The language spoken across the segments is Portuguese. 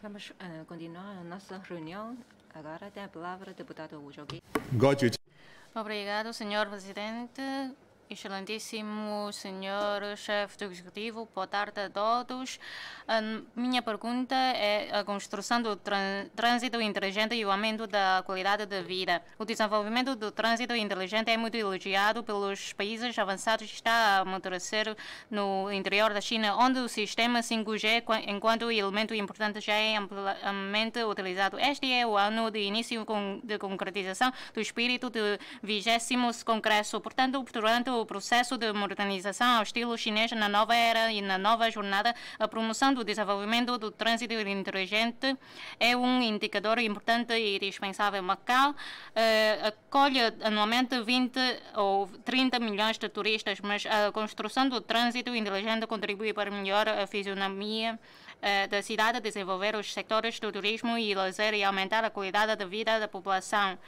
Vamos continuar a nossa reunião. Agora tem a palavra o deputado Wu Jogi. Obrigado, senhor presidente. Excelentíssimo senhor chefe do executivo, boa tarde a todos. A minha pergunta é a construção do trânsito inteligente e o aumento da qualidade de vida. O desenvolvimento do trânsito inteligente é muito elogiado pelos países avançados e está a amadurecer no interior da China, onde o sistema 5G, enquanto elemento importante, já é amplamente utilizado. Este é o ano de início de concretização do espírito do 20º Congresso. Portanto, durante o processo de modernização ao estilo chinês na nova era e na nova jornada, a promoção do desenvolvimento do trânsito inteligente é um indicador importante e dispensável. Macau acolhe anualmente 20 ou 30 milhões de turistas, mas a construção do trânsito inteligente contribui para melhorar a fisionomia da cidade, desenvolver os setores do turismo e lazer e aumentar a qualidade de vida da população.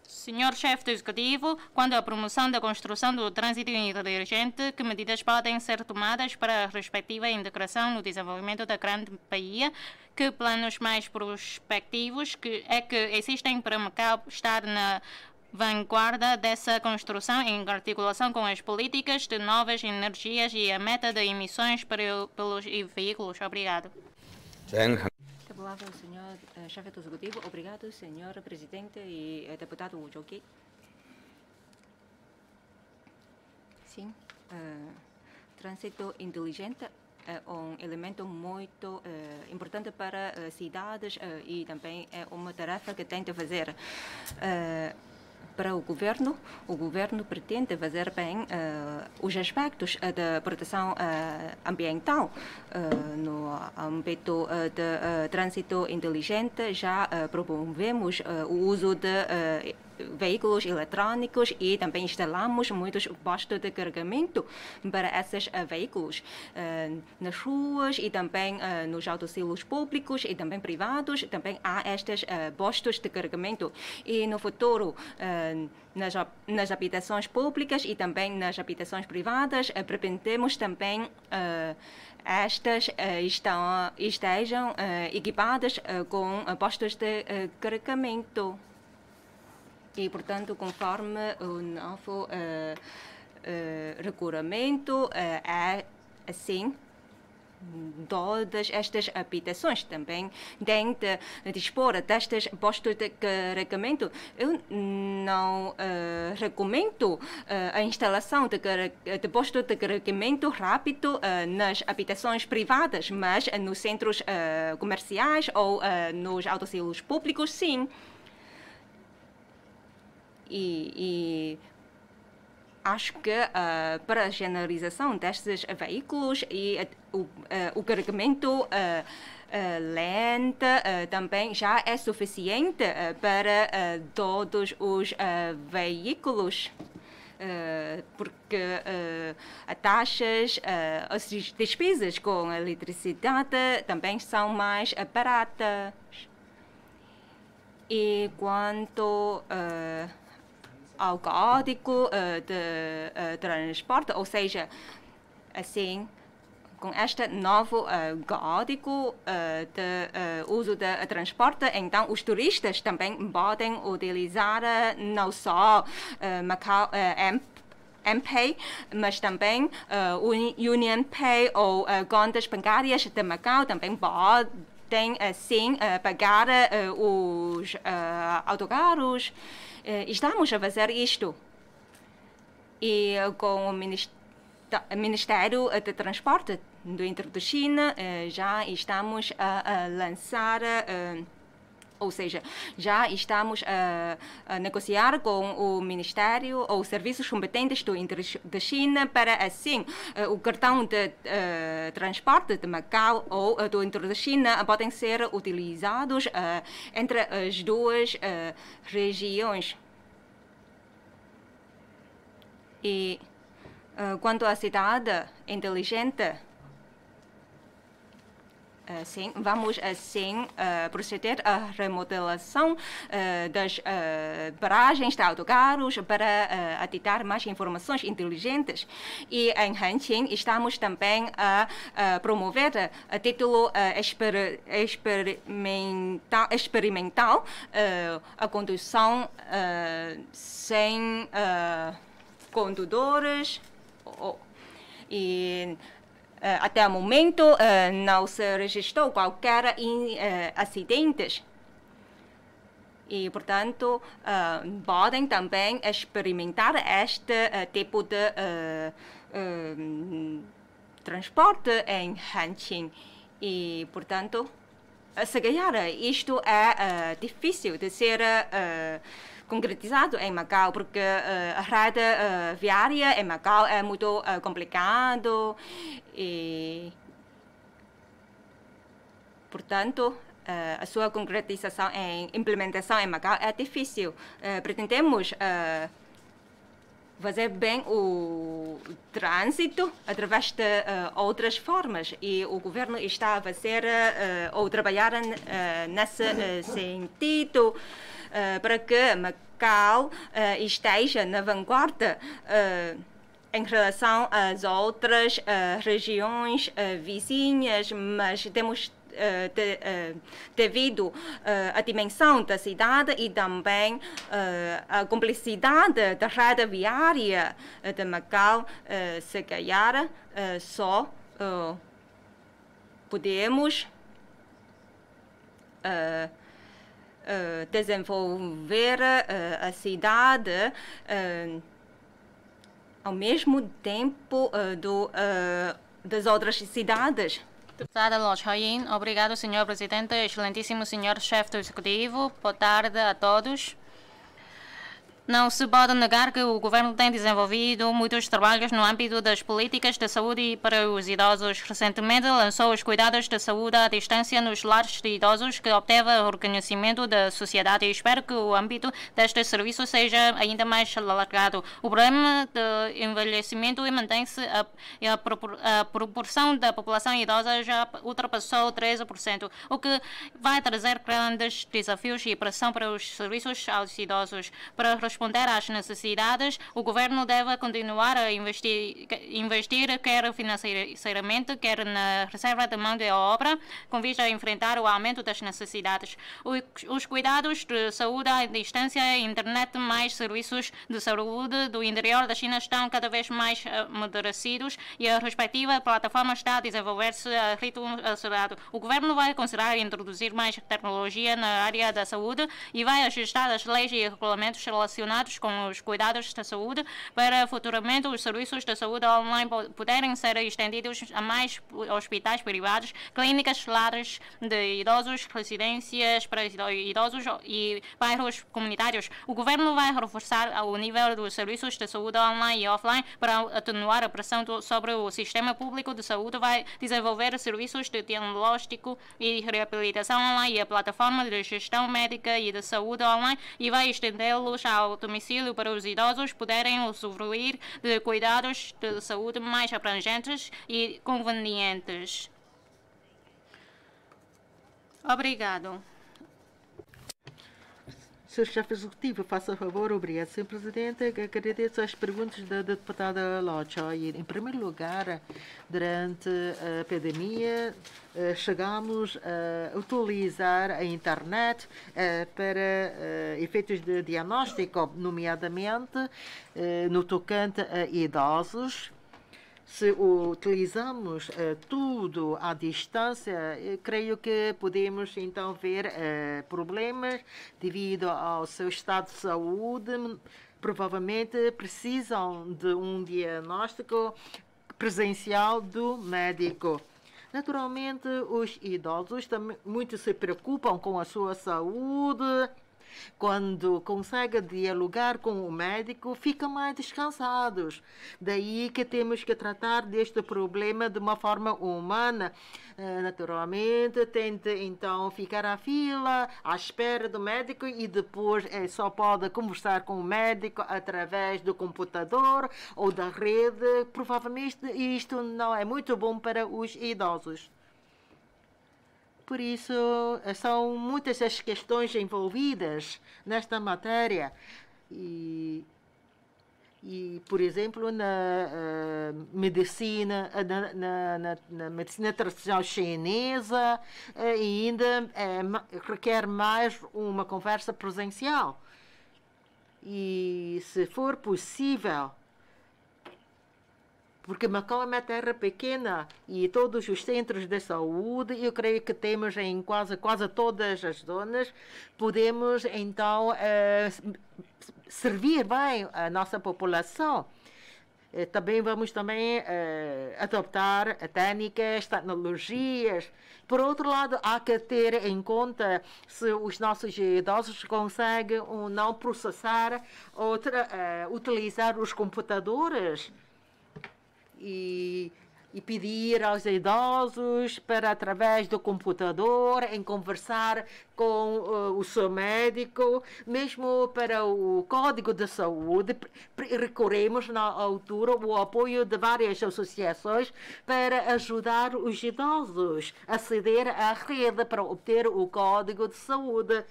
Senhor chefe do executivo, quando a promoção da construção do trânsito inteligente, que medidas podem ser tomadas para a respectiva integração no desenvolvimento da Grande Bahia? Que planos mais prospectivos que existem para Macau estar na vanguarda dessa construção em articulação com as políticas de novas energias e a meta de emissões pelos veículos? Obrigado. A palavra ao senhor chefe do executivo. Obrigado, senhor presidente e deputado Wu Jogi. Sim, trânsito inteligente é um elemento muito importante para cidades e também é uma tarefa que tem de fazer. Para o governo pretende fazer bem os aspectos da proteção ambiental no âmbito de trânsito inteligente. Já promovemos o uso de veículos eletrônicos e também instalamos muitos postos de carregamento para esses veículos nas ruas e também nos autossilos públicos e também privados. Também há estes postos de carregamento e no futuro nas habitações públicas e também nas habitações privadas pretendemos também estas estejam equipadas com postos de carregamento. E, portanto, conforme o novo regulamento, é assim, todas estas habitações também têm de dispor destes postos de carregamento. Eu não recomendo a instalação de postos de carregamento rápido nas habitações privadas, mas nos centros comerciais ou nos autossilos públicos, sim. E acho que para a generalização destes veículos e o carregamento lento também já é suficiente para todos os veículos. Porque as taxas, as despesas com eletricidade também são mais baratas. E quanto ao código de transporte, ou seja, assim, com este novo código de uso de transporte, então os turistas também podem utilizar não só Macau MPay, mas também Union Pay ou contas bancárias de Macau também podem assim pagar os autocarros. Estamos a fazer isto e com o Ministério de Transporte do Interior da China já estamos a lançar, ou seja, já estamos a negociar com o Ministério ou serviços competentes do Interior da China para assim o cartão de transporte de Macau ou do Interior da China podem ser utilizados entre as duas regiões. E quanto à cidade inteligente, Sim, vamos assim proceder à remodelação das paragens de autocarros para aditar mais informações inteligentes. E em Hanqing estamos também a promover a título experimental a condução sem condutores e até o momento não se registrou qualquer acidentes e, portanto, podem também experimentar este tipo de transporte em Hanqing e, portanto, se calhar isto é difícil de ser concretizado em Macau, porque a rede viária em Macau é muito complicado e, portanto, a sua concretização em implementação em Macau é difícil. Pretendemos fazer bem o trânsito através de outras formas e o governo está a fazer ou trabalhar nesse sentido para que Macau esteja na vanguarda em relação às outras regiões vizinhas, mas temos devido à dimensão da cidade e também à complexidade da rede viária de Macau, se calhar só podemos desenvolver a cidade ao mesmo tempo das outras cidades. Deputada Lo Chao-yin, obrigado, senhor presidente, excelentíssimo senhor chefe do executivo. Boa tarde a todos. Não se pode negar que o governo tem desenvolvido muitos trabalhos no âmbito das políticas de saúde para os idosos. Recentemente lançou os cuidados de saúde à distância nos lares de idosos, que obteve o reconhecimento da sociedade. E espero que o âmbito deste serviço seja ainda mais alargado. O problema de envelhecimento mantém-se e a proporção da população idosa já ultrapassou 13%, o que vai trazer grandes desafios e pressão para os serviços aos idosos. Para responder às necessidades, o governo deve continuar a investir quer financeiramente, quer na reserva de mão de obra, com vista a enfrentar o aumento das necessidades. Os cuidados de saúde à distância, internet, mais serviços de saúde do interior da China estão cada vez mais amadurecidos e a respectiva plataforma está a desenvolver-se a ritmo acelerado. O governo vai considerar introduzir mais tecnologia na área da saúde e vai ajustar as leis e regulamentos relacionados com os cuidados de saúde para futuramente os serviços de saúde online poderem ser estendidos a mais hospitais privados, clínicas, lares de idosos, residências para idosos e bairros comunitários. O governo vai reforçar o nível dos serviços de saúde online e offline para atenuar a pressão sobre o sistema público de saúde, vai desenvolver serviços de diagnóstico e reabilitação online e a plataforma de gestão médica e de saúde online e vai estendê-los ao domicílio para os idosos poderem usufruir de cuidados de saúde mais abrangentes e convenientes. Obrigado. Sr. Chefe Executivo, faça favor. Obrigado, Sr. Presidente. Agradeço as perguntas da deputada Lo Chao-yin. Em primeiro lugar, durante a pandemia, chegamos a utilizar a internet para efeitos de diagnóstico, nomeadamente no tocante a idosos. Se utilizamos tudo à distância, creio que podemos então ver problemas devido ao seu estado de saúde. Provavelmente precisam de um diagnóstico presencial do médico. Naturalmente, os idosos também muito se preocupam com a sua saúde. Quando conseguem dialogar com o médico, ficam mais descansados. Daí que temos que tratar deste problema de uma forma humana. Naturalmente, tente então ficar à fila, à espera do médico e depois só pode conversar com o médico através do computador ou da rede. Provavelmente isto não é muito bom para os idosos. por isso são muitas as questões envolvidas nesta matéria. E por exemplo, na medicina, na medicina tradicional chinesa, ainda requer mais uma conversa presencial. E, se for possível, porque Macau é uma terra pequena e todos os centros de saúde, eu creio que temos em quase todas as zonas, podemos então servir bem a nossa população. Também vamos adoptar técnicas, tecnologias. Por outro lado, há que ter em conta se os nossos idosos conseguem ou não processar ou utilizar os computadores. E pedir aos idosos para, através do computador, conversar com o seu médico, mesmo para o Código de Saúde, recorremos na altura o apoio de várias associações para ajudar os idosos a aceder à rede para obter o Código de Saúde.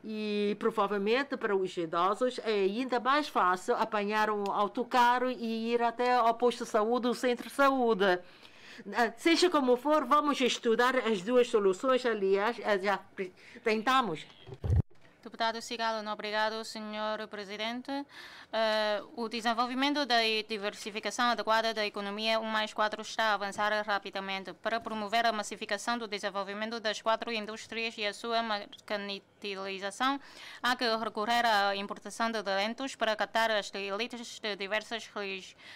E provavelmente para os idosos é ainda mais fácil apanhar um autocarro e ir até ao posto de saúde, o centro de saúde. Seja como for, vamos estudar as duas soluções, aliás, já tentamos. Deputado Cigalo, obrigado, Sr. Presidente. O desenvolvimento da diversificação adequada da economia 1+4 está a avançar rapidamente. Para promover a massificação do desenvolvimento das 4 indústrias e a sua mercantilização, há que recorrer à importação de talentos para captar as elites de diversas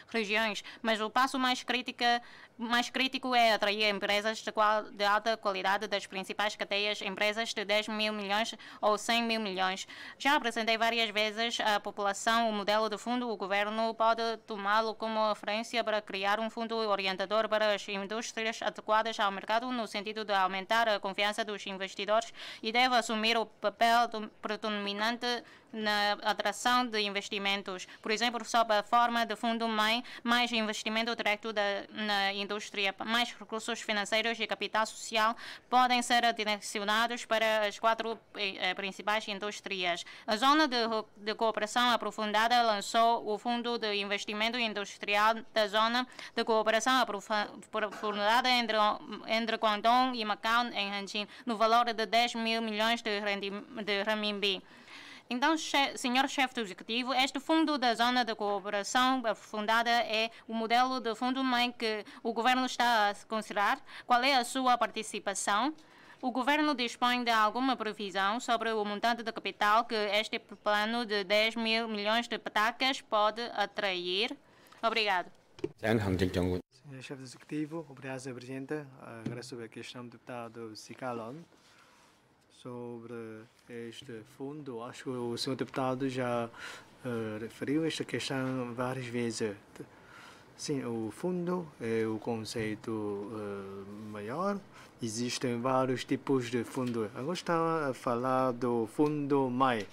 regiões. Mas o passo mais crítico é atrair empresas de alta qualidade das principais cadeias, empresas de 10 mil milhões ou 100 mil milhões. Já apresentei várias vezes à população o modelo de fundo. O governo pode tomá-lo como referência para criar um fundo orientador para as indústrias adequadas ao mercado, no sentido de aumentar a confiança dos investidores, e deve assumir o papel predominante na atração de investimentos. Por exemplo, sob a forma de fundo-mãe, mais investimento direto na indústria, mais recursos financeiros e capital social podem ser direcionados para as 4 principais indústrias. A Zona de Cooperação Aprofundada lançou o Fundo de Investimento Industrial da Zona de Cooperação Aprofundada entre Guangdong e Macau, em Hanjin, no valor de 10 mil milhões de renminbi. Então, senhor chefe do Executivo, este fundo da Zona de Cooperação Aprofundada é o modelo de fundo-mãe que o governo está a considerar? Qual é a sua participação? O governo dispõe de alguma previsão sobre o montante de capital que este plano de 10 mil milhões de patacas pode atrair? Obrigado. Senhor chefe do Executivo, obrigado, Sr. Presidente. Agradeço a questão do deputado Cicalon sobre este fundo. Acho que o senhor deputado já referiu esta questão várias vezes. Sim, o fundo é o conceito maior. Existem vários tipos de fundo. Agora está a falar do fundo MAI.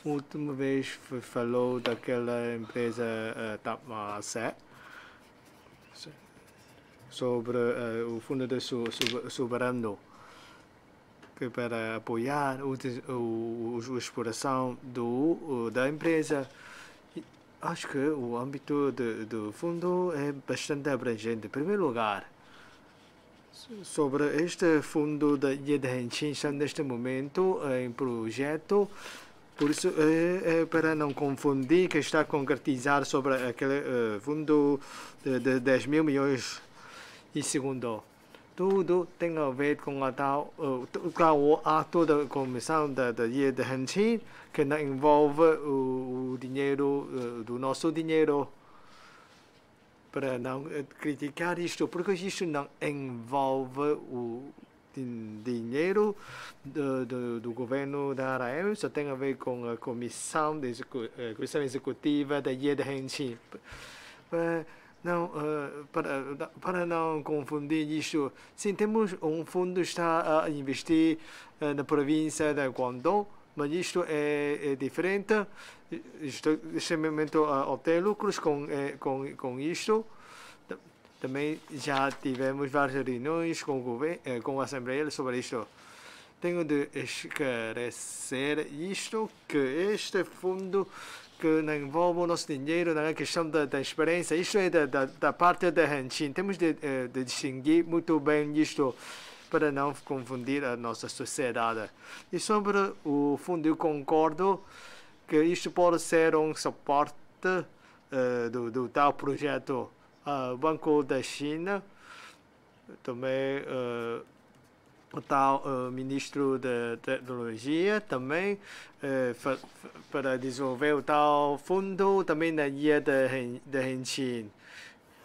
Última vez falou daquela empresa Tapmacé sobre o fundo de soberano, que para apoiar a exploração da empresa. Acho que o âmbito do fundo é bastante abrangente. Em primeiro lugar, sobre este fundo da Ilha de Hengqin, está neste momento em projeto. Por isso, para não confundir, que está a concretizar sobre aquele fundo de 10 mil milhões. E segundo, tudo tem a ver com o ato da Comissão da Ilha de Hengqin, que não envolve o dinheiro, do nosso dinheiro. Para não criticar isto, porque isto não envolve o dinheiro do governo da Arabia, só tem a ver com a Comissão Executiva da Ilha de Hengqin. Para não confundir isto, sim, temos um fundo que está a investir na província de Guangdong, mas isto é diferente. Neste momento obter lucros com isto. também já tivemos várias reuniões com o governo, com a Assembleia sobre isto. Tenho de esclarecer isto, que este fundo que não envolve o nosso dinheiro, não é questão da transparência, isto é da parte da Hanshin. Temos de distinguir muito bem isto para não confundir a nossa sociedade. E sobre o fundo, eu concordo que isto pode ser um suporte do tal projeto. O Banco da China, também o tal ministro da Tecnologia, também para desenvolver o tal fundo, também na ilha da Hanshin.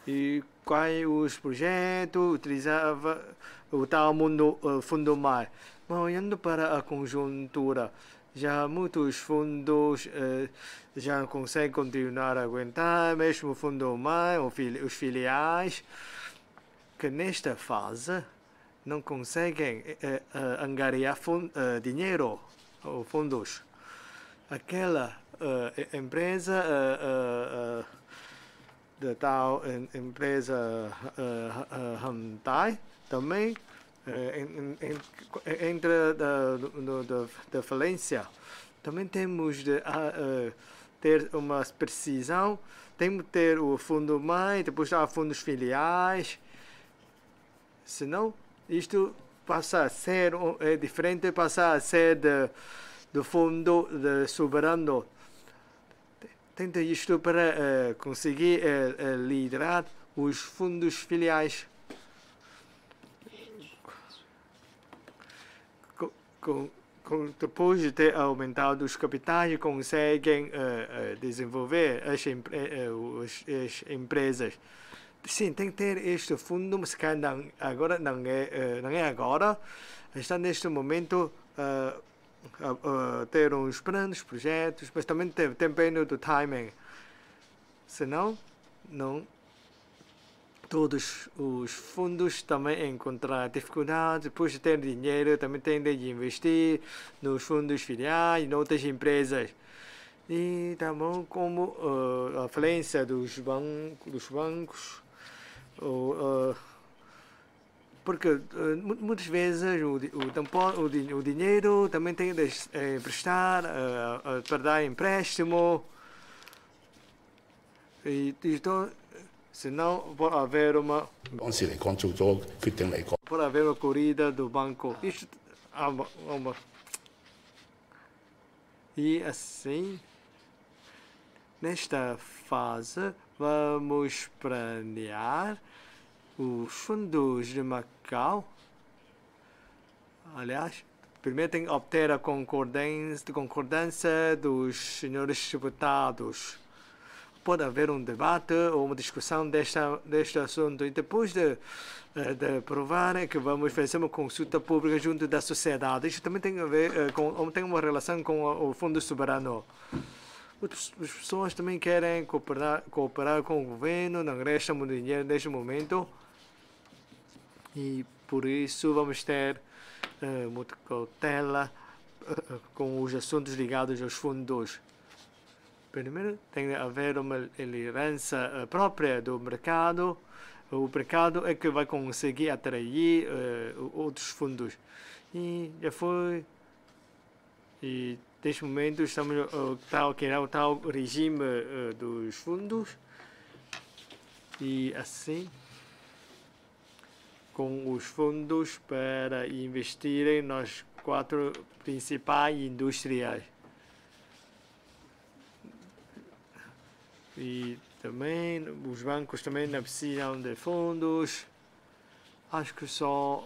E quais os projetos utilizava o tal fundo mar. Olhando para a conjuntura, já muitos fundos já conseguem continuar a aguentar, mesmo o fundo mar, os filiais, que nesta fase não conseguem angariar dinheiro ou fundos. Aquela empresa, da tal empresa Hyundai, também entra da falência. Também temos de ter uma precisão, temos de ter o fundo mãe, depois há fundos filiais, senão isto passa a ser diferente, passa a ser do fundo soberano. Tenta isto para conseguir liderar os fundos filiais. Depois de ter aumentado os capitais, conseguem desenvolver as empresas. Sim, tem que ter este fundo, mas agora não é agora. Está neste momento ter uns planos, projetos, mas também depende do timing. Senão, não. Todos os fundos também encontrar dificuldade, depois de ter dinheiro, também tem de investir nos fundos filiais e em outras empresas. E também como a falência dos bancos, porque muitas vezes o dinheiro também tem de emprestar para dar empréstimo. Então, senão pode haver uma corrida do banco. Isto, e assim, nesta fase, vamos planear os fundos de Macau. Aliás, primeiro tem que obter a concordância dos senhores deputados. Pode haver um debate ou uma discussão deste assunto. E depois de aprovar, é que vamos fazer uma consulta pública junto da sociedade. Isso também tem a ver tem uma relação com o Fundo Soberano. As pessoas também querem cooperar com o governo, não restam muito dinheiro neste momento. E por isso vamos ter muita cautela com os assuntos ligados aos fundos. Primeiro, tem de haver uma liderança própria do mercado. O mercado é que vai conseguir atrair outros fundos. E já foi. E neste momento estamos criar o tal regime dos fundos. E assim, com os fundos para investirem nas 4 principais indústrias. E também os bancos também não precisam de fundos. Acho que só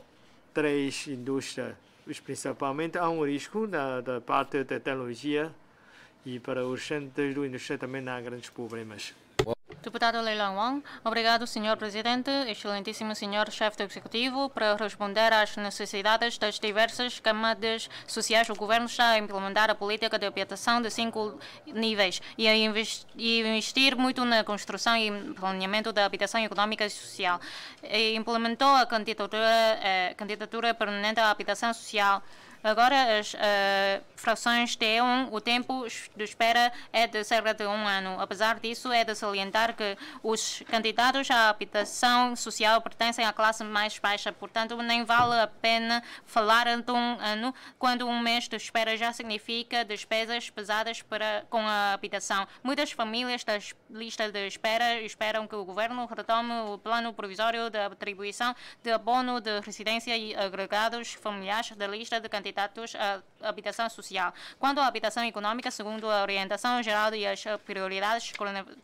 3 indústrias. Principalmente há um risco da parte da tecnologia e para os centros da indústria também não há grandes problemas. Deputado Leilão Wang, obrigado, Sr. Presidente, excelentíssimo Sr. Chefe do Executivo, para responder às necessidades das diversas camadas sociais. O Governo está a implementar a política de habitação de 5 níveis e a investir muito na construção e planeamento da habitação econômica e social. E implementou a candidatura permanente à habitação social Agora, as frações T1, o tempo de espera é de cerca de 1 ano. Apesar disso, é de salientar que os candidatos à habitação social pertencem à classe mais baixa, portanto, nem vale a pena falar de 1 ano, quando 1 mês de espera já significa despesas pesadas com a habitação. Muitas famílias da lista de espera esperam que o governo retome o plano provisório de atribuição de abono de residência e agregados familiares da lista de candidatos à habitação social. Quando a habitação econômica, segundo a orientação geral e as prioridades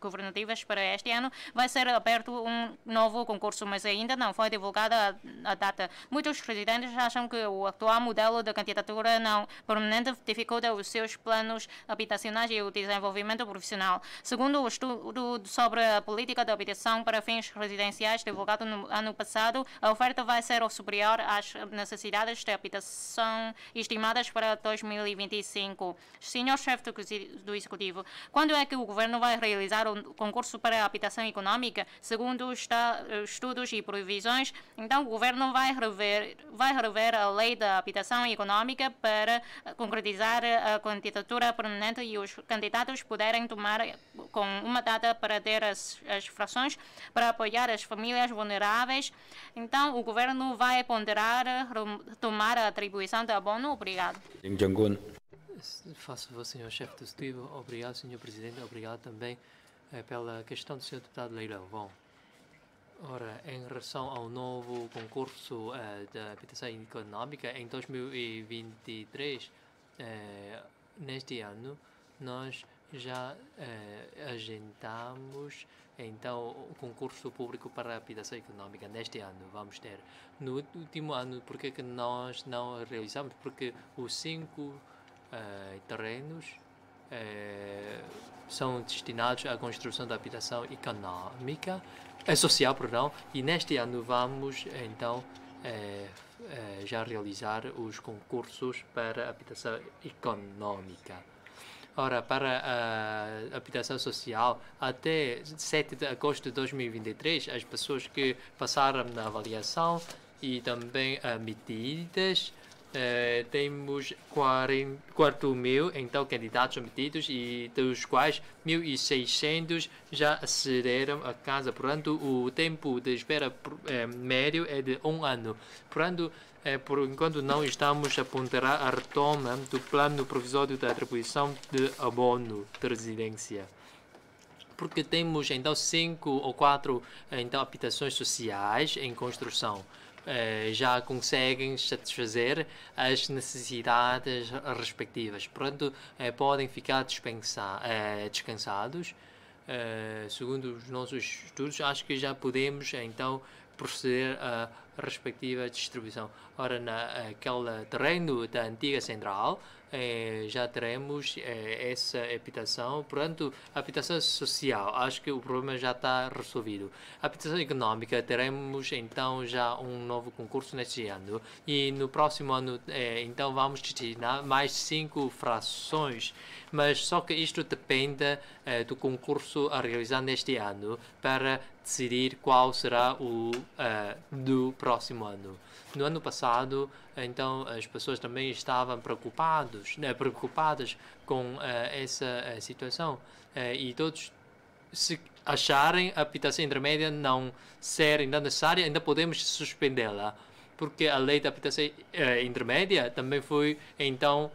governativas para este ano, vai ser aberto um novo concurso, mas ainda não foi divulgada a data. Muitos residentes acham que o atual modelo de candidatura não permanente dificulta os seus planos habitacionais e o desenvolvimento profissional. Segundo o estudo sobre a política de habitação para fins residenciais divulgado no ano passado, a oferta vai ser superior às necessidades de habitação estimadas para 2025. Senhor chefe do Executivo, quando é que o governo vai realizar o concurso para a habitação econômica? Segundo estudos e previsões, então o governo vai rever a lei da habitação econômica para concretizar a candidatura permanente e os candidatos puderem tomar com uma data para ter as frações para apoiar as famílias vulneráveis. Então, o governo vai ponderar tomar a atribuição de abono. Obrigado. Faço favor, senhor chefe do Executivo. Obrigado, senhor presidente. Obrigado também pela questão do senhor deputado Leilão. Bom, ora, em relação ao novo concurso da habitação econômica, em 2023, neste ano, nós já agendamos então o concurso público para a habitação econômica. Neste ano vamos ter. No último ano, por que nós não realizamos? Porque os 5 terrenos são destinados à construção da habitação econômica, social, perdão, e neste ano vamos então já realizar os concursos para a habitação econômica. Ora, para a habitação social, até 7 de agosto de 2023, as pessoas que passaram na avaliação e também medidas, temos 4.000 então candidatos admitidos e dos quais 1.600 já acederam à casa. Portanto, o tempo de espera médio é de 1 ano. Portanto, por enquanto não estamos a ponderar a retoma do plano provisório de atribuição de abono de residência, porque temos então 5 ou 4 então habitações sociais em construção. Já conseguem satisfazer as necessidades respectivas. Portanto, podem ficar descansados. Segundo os nossos estudos, acho que já podemos então proceder à respectiva distribuição. Ora, naquele terreno da antiga central, já teremos essa habitação. Portanto, a habitação social, acho que o problema já está resolvido. A habitação econômica, teremos então já um novo concurso neste ano e no próximo ano então vamos destinar mais 5 frações, mas só que isto depende do concurso a realizar neste ano para decidir qual será o do próximo ano. No ano passado, então, as pessoas também estavam preocupadas com essa situação e todos, se acharem a habitação intermédia não ser ainda necessária, ainda podemos suspendê-la, porque a lei da habitação intermédia também foi então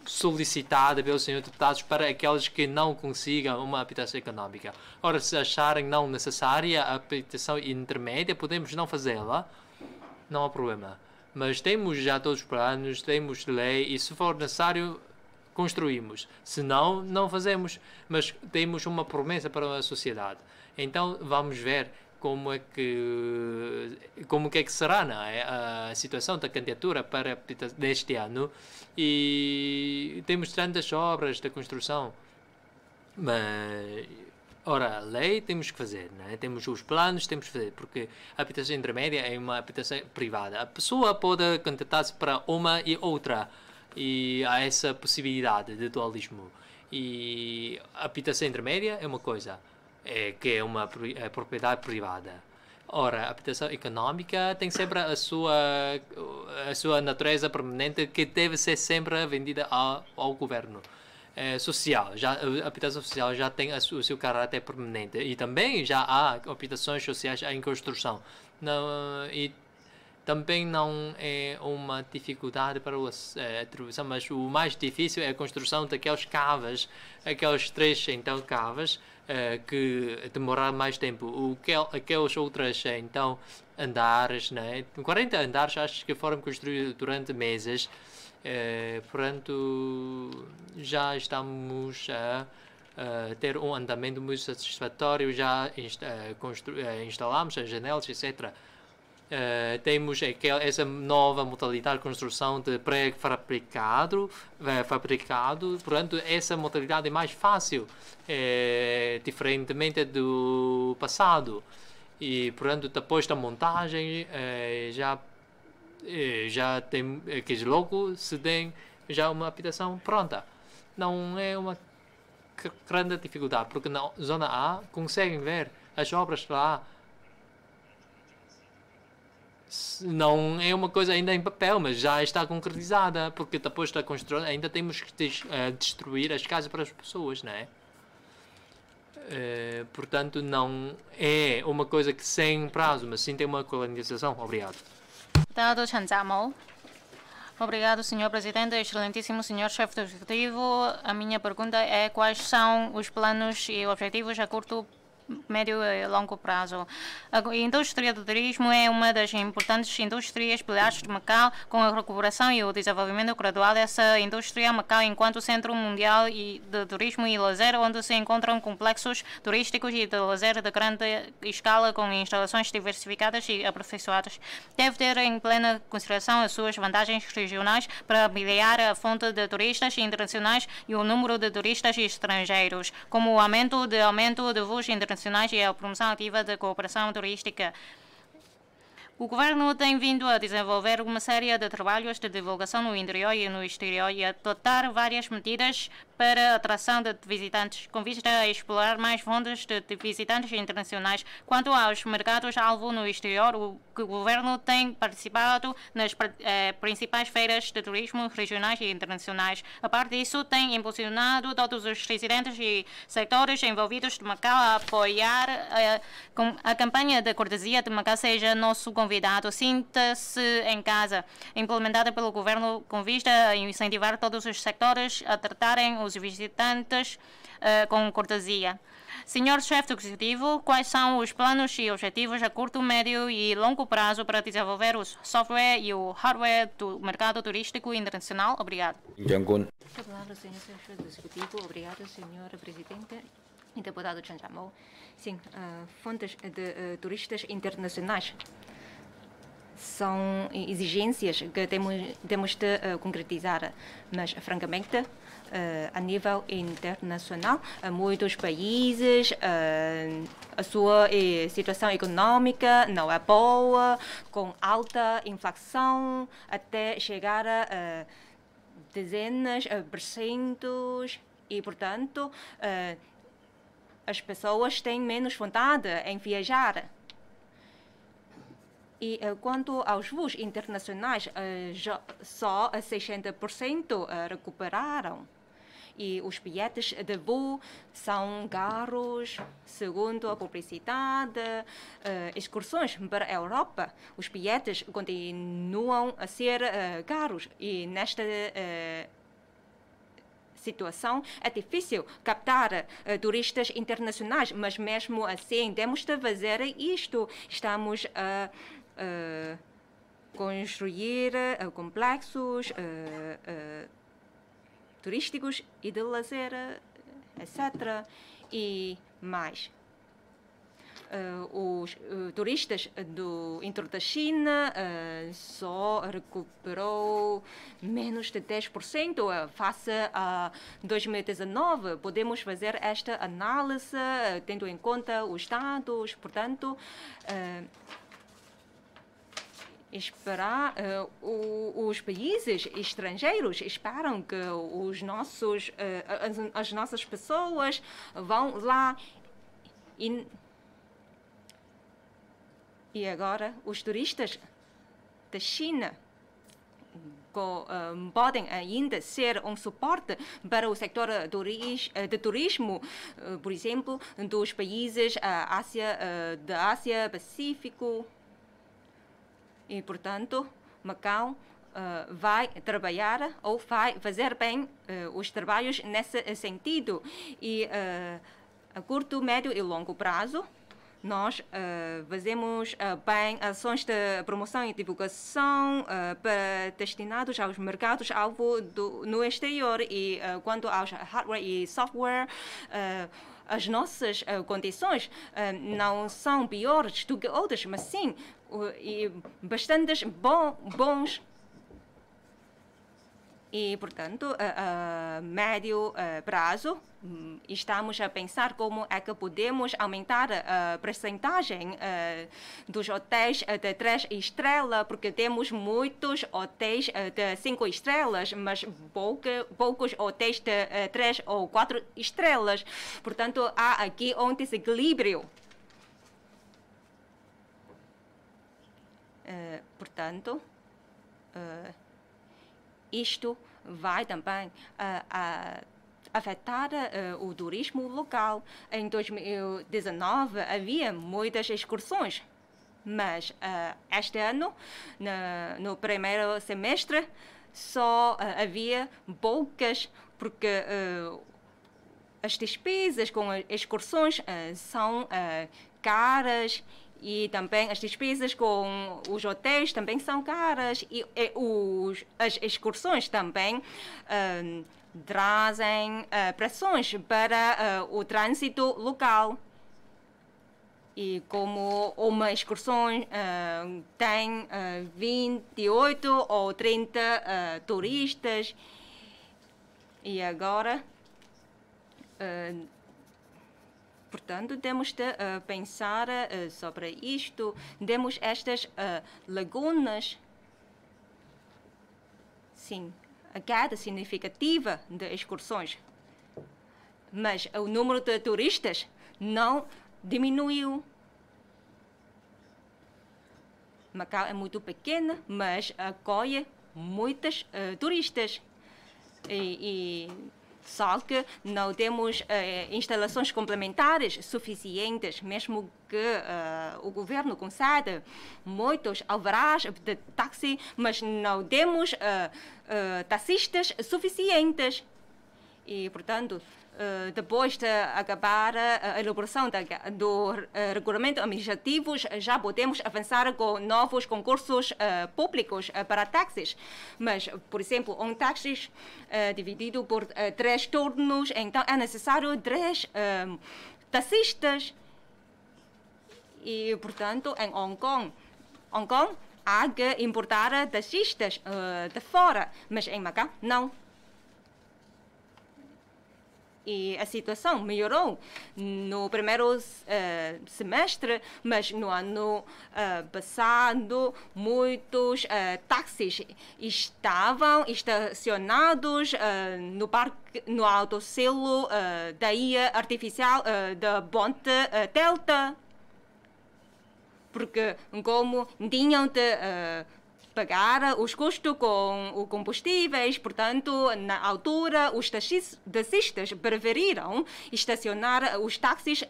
solicitada pelos senhores deputados para aqueles que não consigam uma habitação econômica. Ora, se acharem não necessária a habitação intermédia, podemos não fazê-la, não há problema. Mas temos já todos os planos, temos lei e se for necessário construímos. Se não, não fazemos. Mas temos uma promessa para a sociedade. Então vamos ver como é que será a situação da candidatura para deste ano. E temos tantas obras de construção. Mas ora, a lei temos que fazer, não é? Temos os planos, temos que fazer, porque a habitação intermédia é uma habitação privada. A pessoa pode candidatar-se para uma e outra, e há essa possibilidade de dualismo. E a habitação intermédia é uma coisa, que é uma propriedade privada. Ora, a habitação econômica tem sempre a sua natureza permanente que deve ser sempre vendida ao governo. Social, a habitação social já tem o seu caráter permanente e também já há habitações sociais em construção. E também não é uma dificuldade para a atribuição, mas o mais difícil é a construção daquelas cavas, aquelas 3 então cavas, que demorar mais tempo. Aquelas outras então andares, né? 40 andares acho que foram construídos durante meses. Portanto, já estamos a ter um andamento muito satisfatório, já instalamos as janelas, etc. Temos essa nova modalidade de construção de pré-fabricado, portanto, essa modalidade é mais fácil, diferentemente do passado. E, portanto, depois da montagem, já tem que logo se tem já uma habitação pronta. Não é uma grande dificuldade, porque na zona A conseguem ver as obras lá. Não é uma coisa ainda em papel, mas já está concretizada, porque depois da construção ainda temos que destruir as casas para as pessoas, não é? Portanto, não é uma coisa que sem prazo, mas sim tem uma colonização. Obrigado. Deputado Chan Zhamo. Obrigado, Sr. Presidente. Excelentíssimo Sr. Chefe do Executivo. A minha pergunta é quais são os planos e objetivos a curto, médio e longo prazo. A indústria do turismo é uma das importantes indústrias pilares de Macau. Com a recuperação e o desenvolvimento gradual dessa indústria, Macau, enquanto centro mundial de turismo e lazer, onde se encontram complexos turísticos e de lazer de grande escala com instalações diversificadas e aperfeiçoadas, deve ter em plena consideração as suas vantagens regionais para ampliar a fonte de turistas internacionais e o número de turistas estrangeiros, como o aumento de voos internacionais e a promoção ativa da cooperação turística. O governo tem vindo a desenvolver uma série de trabalhos de divulgação no interior e no exterior e a adotar várias medidas para a atração de visitantes, com vista a explorar mais fontes de visitantes internacionais. Quanto aos mercados-alvo no exterior, o governo tem participado nas principais feiras de turismo regionais e internacionais. A parte disso, tem impulsionado todos os residentes e sectores envolvidos de Macau a apoiar a campanha de cortesia de Macau seja nosso convidado, sinta-se em casa, implementada pelo governo com vista a incentivar todos os sectores a tratarem os visitantes com cortesia. Senhor Chefe do Executivo, quais são os planos e objetivos a curto, médio e longo prazo para desenvolver o software e o hardware do mercado turístico internacional? Obrigado. Palavra, Senhor Chefe do Executivo. Obrigado, Senhor Presidente e Deputado Chan Zhamo. Sim, fontes de turistas internacionais são exigências que temos de concretizar, mas, francamente, a nível internacional, muitos países, a sua situação econômica não é boa, com alta inflação, até chegar a dezenas por cento, e, portanto, as pessoas têm menos vontade em viajar. E quanto aos voos internacionais, só 60% recuperaram. E os bilhetes de voo são caros, segundo a publicidade. Excursões para a Europa, os bilhetes continuam a ser caros. E nesta situação é difícil captar turistas internacionais, mas mesmo assim temos de fazer isto. Estamos a construir complexos turísticos e de lazer, etc. E mais. Os turistas do interior da China só recuperou menos de 10% face a 2019. Podemos fazer esta análise tendo em conta os dados, portanto, esperar os países estrangeiros esperam que as nossas pessoas vão lá E agora, os turistas da China podem ainda ser um suporte para o setor de turismo, por exemplo, dos países da Ásia Pacífico. E, portanto, Macau vai trabalhar ou vai fazer bem os trabalhos nesse sentido. E a curto, médio e longo prazo, nós fazemos bem ações de promoção e divulgação destinados aos mercados-alvo no exterior. E quanto aos hardware e software, as nossas condições não são piores do que outras, mas sim bastante bons. E, portanto, a médio prazo, estamos a pensar como é que podemos aumentar a percentagem dos hotéis de 3 estrelas, porque temos muitos hotéis de 5 estrelas, mas poucos hotéis de 3 ou 4 estrelas. Portanto, há aqui um desequilíbrio. Portanto, isto vai também afetar o turismo local. Em 2019 havia muitas excursões, mas este ano, no primeiro semestre, só havia poucas, porque as despesas com excursões são caras. E também as despesas com os hotéis também são caras e as excursões também trazem pressões para o trânsito local. E como uma excursão tem 28 ou 30 turistas, e agora portanto, temos de pensar sobre isto. Temos estas lagunas. Sim, a queda significativa de excursões. Mas o número de turistas não diminuiu. Macau é muito pequena, mas acolhe muitos turistas. Só que não temos instalações complementares suficientes, mesmo que o governo conceda muitos alvarás de táxi, mas não temos taxistas suficientes. E, portanto, depois de acabar a elaboração do regulamento administrativo, já podemos avançar com novos concursos públicos para táxis. Mas, por exemplo, um táxi dividido por 3 turnos, então é necessário 3 taxistas. E, portanto, em Hong Kong há que importar taxistas de fora, mas em Macau não. E a situação melhorou no primeiro semestre, mas no ano passado muitos táxis estavam estacionados no autossilo da ilha artificial da Ponte Delta, porque como tinham de pagar os custos com os combustíveis, portanto, na altura, os taxistas preferiram estacionar os táxis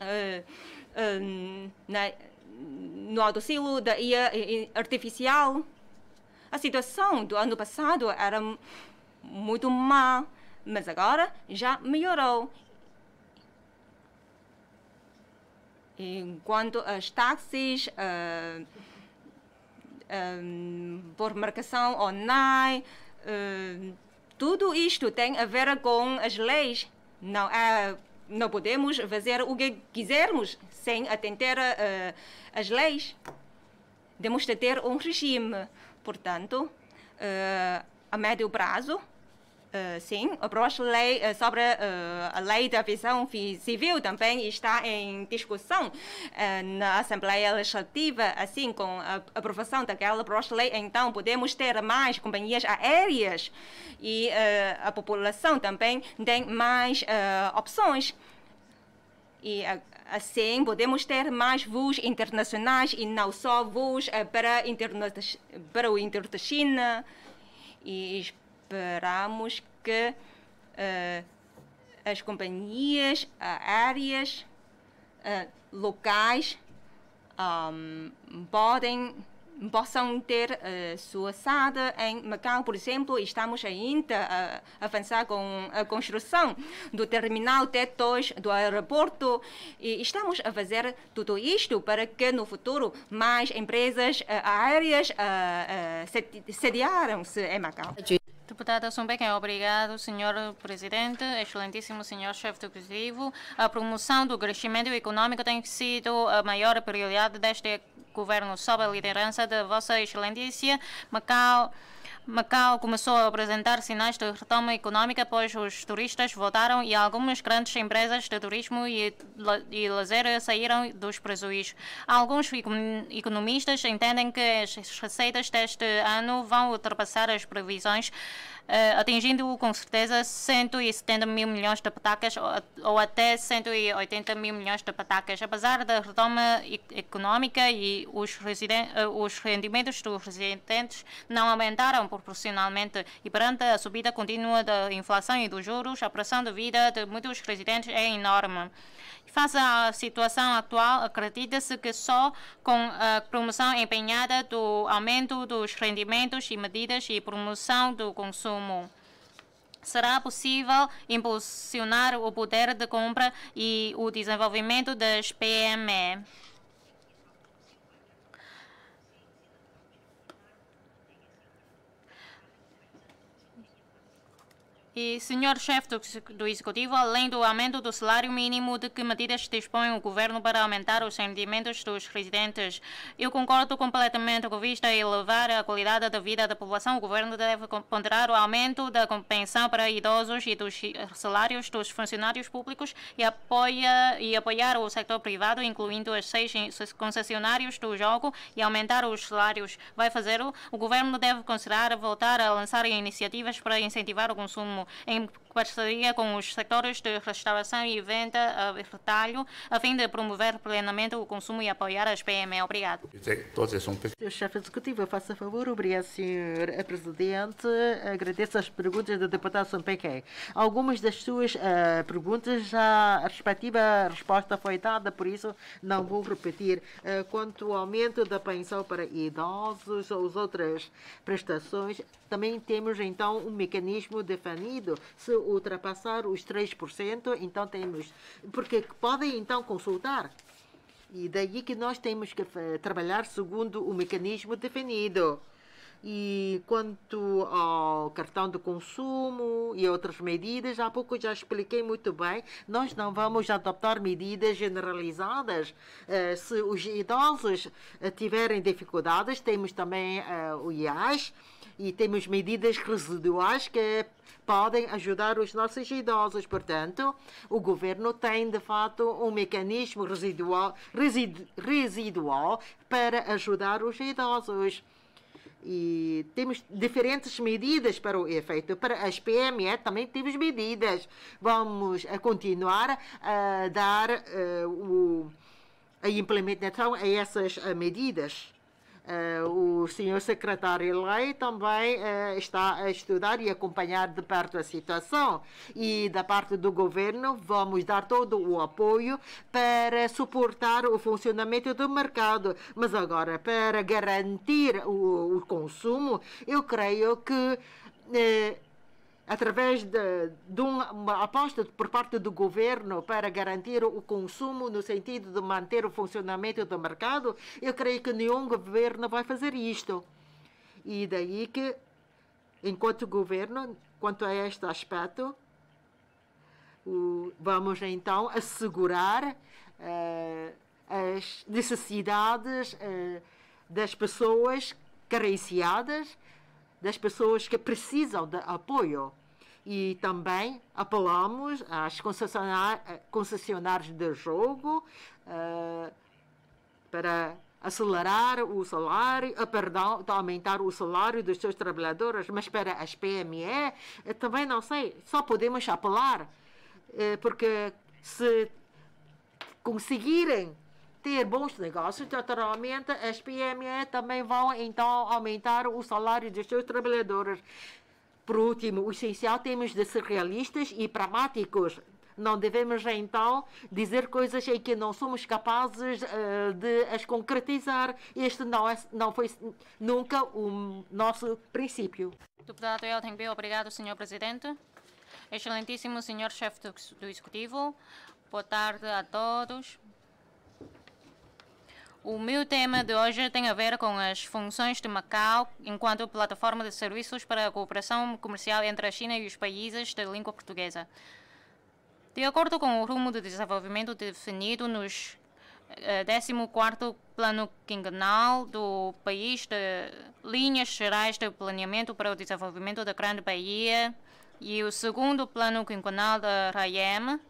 no autossilo da ilha artificial. A situação do ano passado era muito má, mas agora já melhorou. Enquanto os táxis por marcação online, tudo isto tem a ver com as leis. Não podemos fazer o que quisermos sem atender às leis. Temos de ter um regime. Portanto, a médio prazo, sim, a próxima lei sobre a lei da aviação civil também está em discussão na Assembleia Legislativa. Assim, com a aprovação daquela próxima lei, então podemos ter mais companhias aéreas e a população também tem mais opções. E Assim, podemos ter mais voos internacionais e não só voos para o interior da China. E esperamos que as companhias aéreas locais possam ter sua sede em Macau, por exemplo. Estamos ainda a avançar com a construção do terminal T2 do aeroporto e estamos a fazer tudo isto para que no futuro mais empresas aéreas sediaram-se em Macau. Deputada Sumbecken, obrigado, Sr. Presidente, excelentíssimo Sr. Chefe do Executivo. A promoção do crescimento econômico tem sido a maior prioridade deste governo sob a liderança de Vossa Excelência. Macau começou a apresentar sinais de retoma econômica após os turistas voltaram e algumas grandes empresas de turismo e lazer saíram dos prejuízos. Alguns economistas entendem que as receitas deste ano vão ultrapassar as previsões, atingindo com certeza 170 mil milhões de patacas ou até 180 mil milhões de patacas. Apesar da retoma econômica e os rendimentos dos residentes não aumentaram proporcionalmente e perante a subida contínua da inflação e dos juros, a pressão de vida de muitos residentes é enorme. Face à situação atual, acredita-se que só com a promoção empenhada do aumento dos rendimentos e medidas e promoção do consumo será possível impulsionar o poder de compra e o desenvolvimento das PME. E, Sr. Chefe do Executivo, além do aumento do salário mínimo, de que medidas dispõe o Governo para aumentar os rendimentos dos residentes? Eu concordo completamente com vista a elevar a qualidade da vida da população. O Governo deve ponderar o aumento da pensão para idosos e dos salários dos funcionários públicos e apoiar o setor privado, incluindo as 6 concessionários do jogo, e aumentar os salários. Vai fazê-lo? O Governo deve considerar voltar a lançar iniciativas para incentivar o consumo, em parceria com os setores de restauração e venda a retalho, a fim de promover plenamente o consumo e apoiar as PME. Obrigado. Senhor Chefe Executivo, faça favor. Obrigado, Sr. Presidente. Agradeço as perguntas do deputado Sumbecken. Algumas das suas perguntas, já a respectiva resposta foi dada, por isso não vou repetir. Quanto ao aumento da pensão para idosos ou as outras prestações, também temos então um mecanismo definido. Se ultrapassar os 3%, então temos, porque podem então consultar. E daí que nós temos que trabalhar segundo o mecanismo definido. E quanto ao cartão de consumo e outras medidas, há pouco já expliquei muito bem, nós não vamos adotar medidas generalizadas. Se os idosos tiverem dificuldades, temos também o IAS e temos medidas residuais que podem ajudar os nossos idosos. Portanto, o governo tem, de fato, um mecanismo residual para ajudar os idosos. E temos diferentes medidas para o efeito. Para as PME também temos medidas. Vamos continuar a dar a implementação a essas medidas. O senhor secretário-lei também está a estudar e acompanhar de perto a situação. E da parte do governo vamos dar todo o apoio para suportar o funcionamento do mercado. Mas agora, para garantir o consumo, eu creio que através de uma aposta por parte do governo para garantir o consumo no sentido de manter o funcionamento do mercado, eu creio que nenhum governo vai fazer isto. E daí que, enquanto governo, quanto a este aspecto, vamos então assegurar as necessidades das pessoas carenciadas, das pessoas que precisam de apoio. E também apelamos às concessionárias de jogo para acelerar o salário, aumentar o salário dos seus trabalhadores, mas para as PME, também não sei, só podemos apelar, porque se conseguirem ter bons negócios, naturalmente as PME também vão então aumentar o salário dos seus trabalhadores. Por último, o essencial, temos de ser realistas e pragmáticos. Não devemos então dizer coisas em que não somos capazes de as concretizar. Este não foi nunca o nosso princípio. Deputado Elton B., obrigado, Sr. Presidente. Excelentíssimo Sr. Chefe do Executivo, boa tarde a todos. O meu tema de hoje tem a ver com as funções de Macau enquanto plataforma de serviços para a cooperação comercial entre a China e os países de língua portuguesa. De acordo com o rumo de desenvolvimento definido nos 14º Plano Quinquenal do país de Linhas Gerais de Planeamento para o Desenvolvimento da Grande Bahia e o 2º Plano Quinquenal da RAIEM,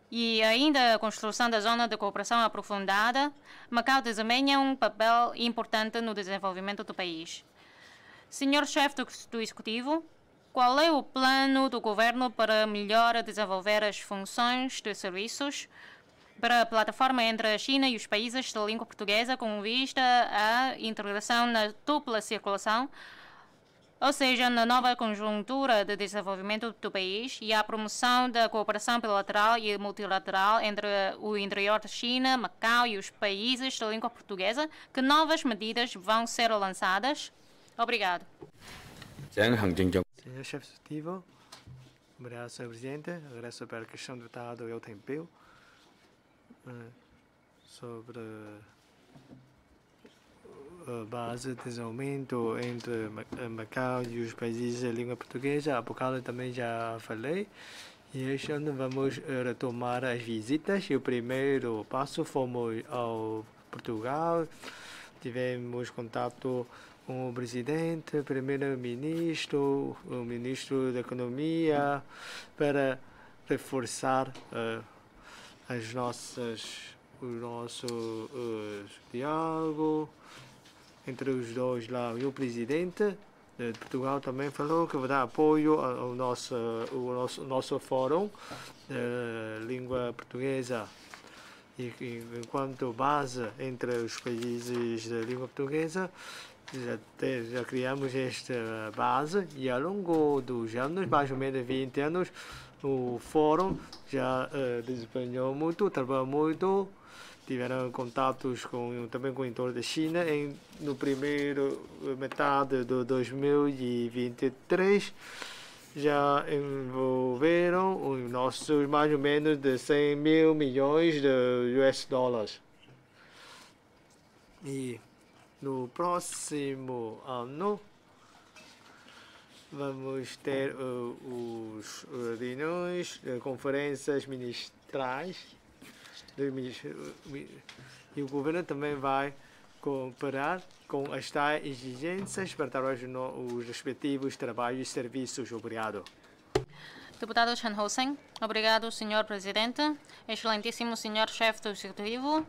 e ainda a construção da Zona de Cooperação Aprofundada, Macau desempenha um papel importante no desenvolvimento do país. Senhor Chefe do Executivo, qual é o plano do governo para melhor desenvolver as funções de serviços para a plataforma entre a China e os países de língua portuguesa com vista à integração na dupla circulação, ou seja, na nova conjuntura de desenvolvimento do país e a promoção da cooperação bilateral e multilateral entre o interior da China, Macau e os países de língua portuguesa? Que novas medidas vão ser lançadas? Obrigado. Senhor Chefe Executivo, obrigado, Sr. Presidente. Agradeço pela questão do deputado Elton B. Sobre a base de desenvolvimento entre Macau e os países de língua portuguesa. Há bocado também já falei. E este ano vamos retomar as visitas. E o primeiro passo fomos ao Portugal. Tivemos contato com o presidente, o primeiro-ministro, o ministro da Economia, para reforçar o nosso diálogo entre os dois lá. E o presidente de Portugal também falou que vai dar apoio ao nosso fórum de língua portuguesa. E enquanto base entre os países de língua portuguesa, já criamos esta base e ao longo dos anos, mais ou menos 20 anos, o fórum já desempenhou muito, trabalhou muito. Tiveram contatos também com o entorno da China no primeiro metade de 2023. Já envolveram os nossos mais ou menos de 100 mil milhões de US dólares. E no próximo ano vamos ter os reuniões, conferências ministrais, e o governo também vai cooperar com as tais exigências para trabalhar os respectivos trabalhos e serviços. Obrigado. Deputado Chen Hoseng, obrigado, Sr. Presidente. Excelentíssimo Sr. Chefe do Executivo.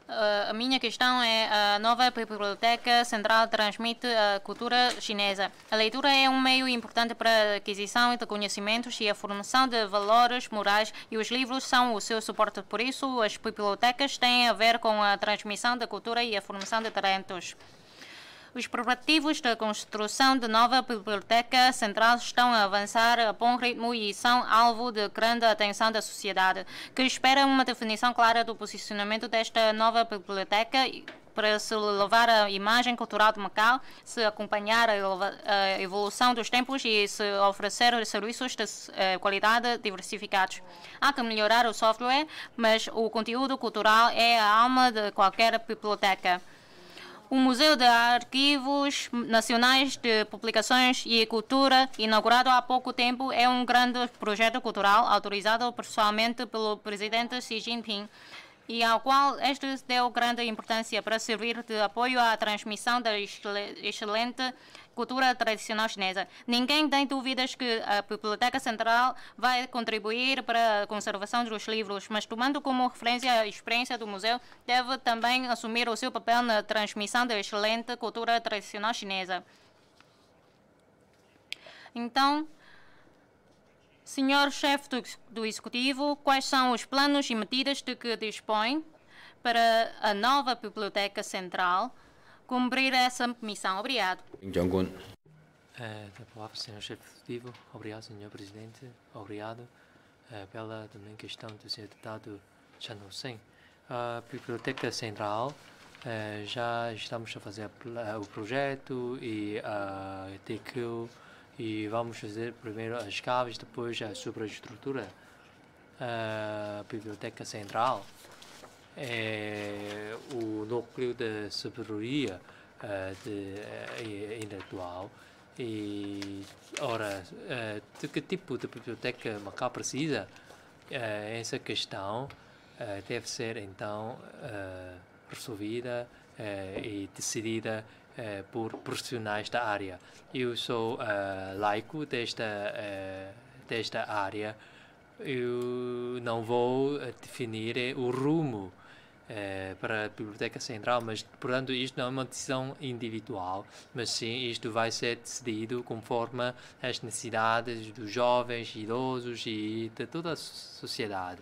A minha questão é: a nova Biblioteca Central transmite a cultura chinesa. A leitura é um meio importante para a aquisição de conhecimentos e a formação de valores morais, e os livros são o seu suporte. Por isso, as bibliotecas têm a ver com a transmissão da cultura e a formação de talentos. Os preparativos da construção de nova Biblioteca Central estão a avançar a bom ritmo e são alvo de grande atenção da sociedade, que espera uma definição clara do posicionamento desta nova biblioteca para se levar a imagem cultural de Macau, se acompanhar a evolução dos tempos e se oferecer serviços de qualidade diversificados. Há que melhorar o software, mas o conteúdo cultural é a alma de qualquer biblioteca. O Museu de Arquivos Nacionais de Publicações e Cultura, inaugurado há pouco tempo, é um grande projeto cultural autorizado pessoalmente pelo presidente Xi Jinping, e ao qual este deu grande importância para servir de apoio à transmissão da excelente cultura tradicional chinesa. Ninguém tem dúvidas que a Biblioteca Central vai contribuir para a conservação dos livros, mas tomando como referência a experiência do museu, deve também assumir o seu papel na transmissão da excelente cultura tradicional chinesa. Então, Senhor chefe do Executivo, quais são os planos e medidas de que dispõe para a nova Biblioteca Central cumprir essa missão? Obrigado. Da palavra, Senhor chefe do Executivo. Obrigado, Senhor Presidente. Obrigado pela também questão do Senhor Deputado Chan Hussein. A Biblioteca Central, já estamos a fazer o projeto e a TQ e vamos fazer primeiro as caves, depois a superestrutura. A Biblioteca Central é o núcleo de sabedoria intelectual. E, ora, de que tipo de biblioteca Macau precisa? Essa questão deve ser, então, resolvida e decidida por profissionais da área. Eu sou laico desta área. Eu não vou definir o rumo para a Biblioteca Central, mas, portanto, isto não é uma decisão individual, mas sim, isto vai ser decidido conforme as necessidades dos jovens, idosos e de toda a sociedade.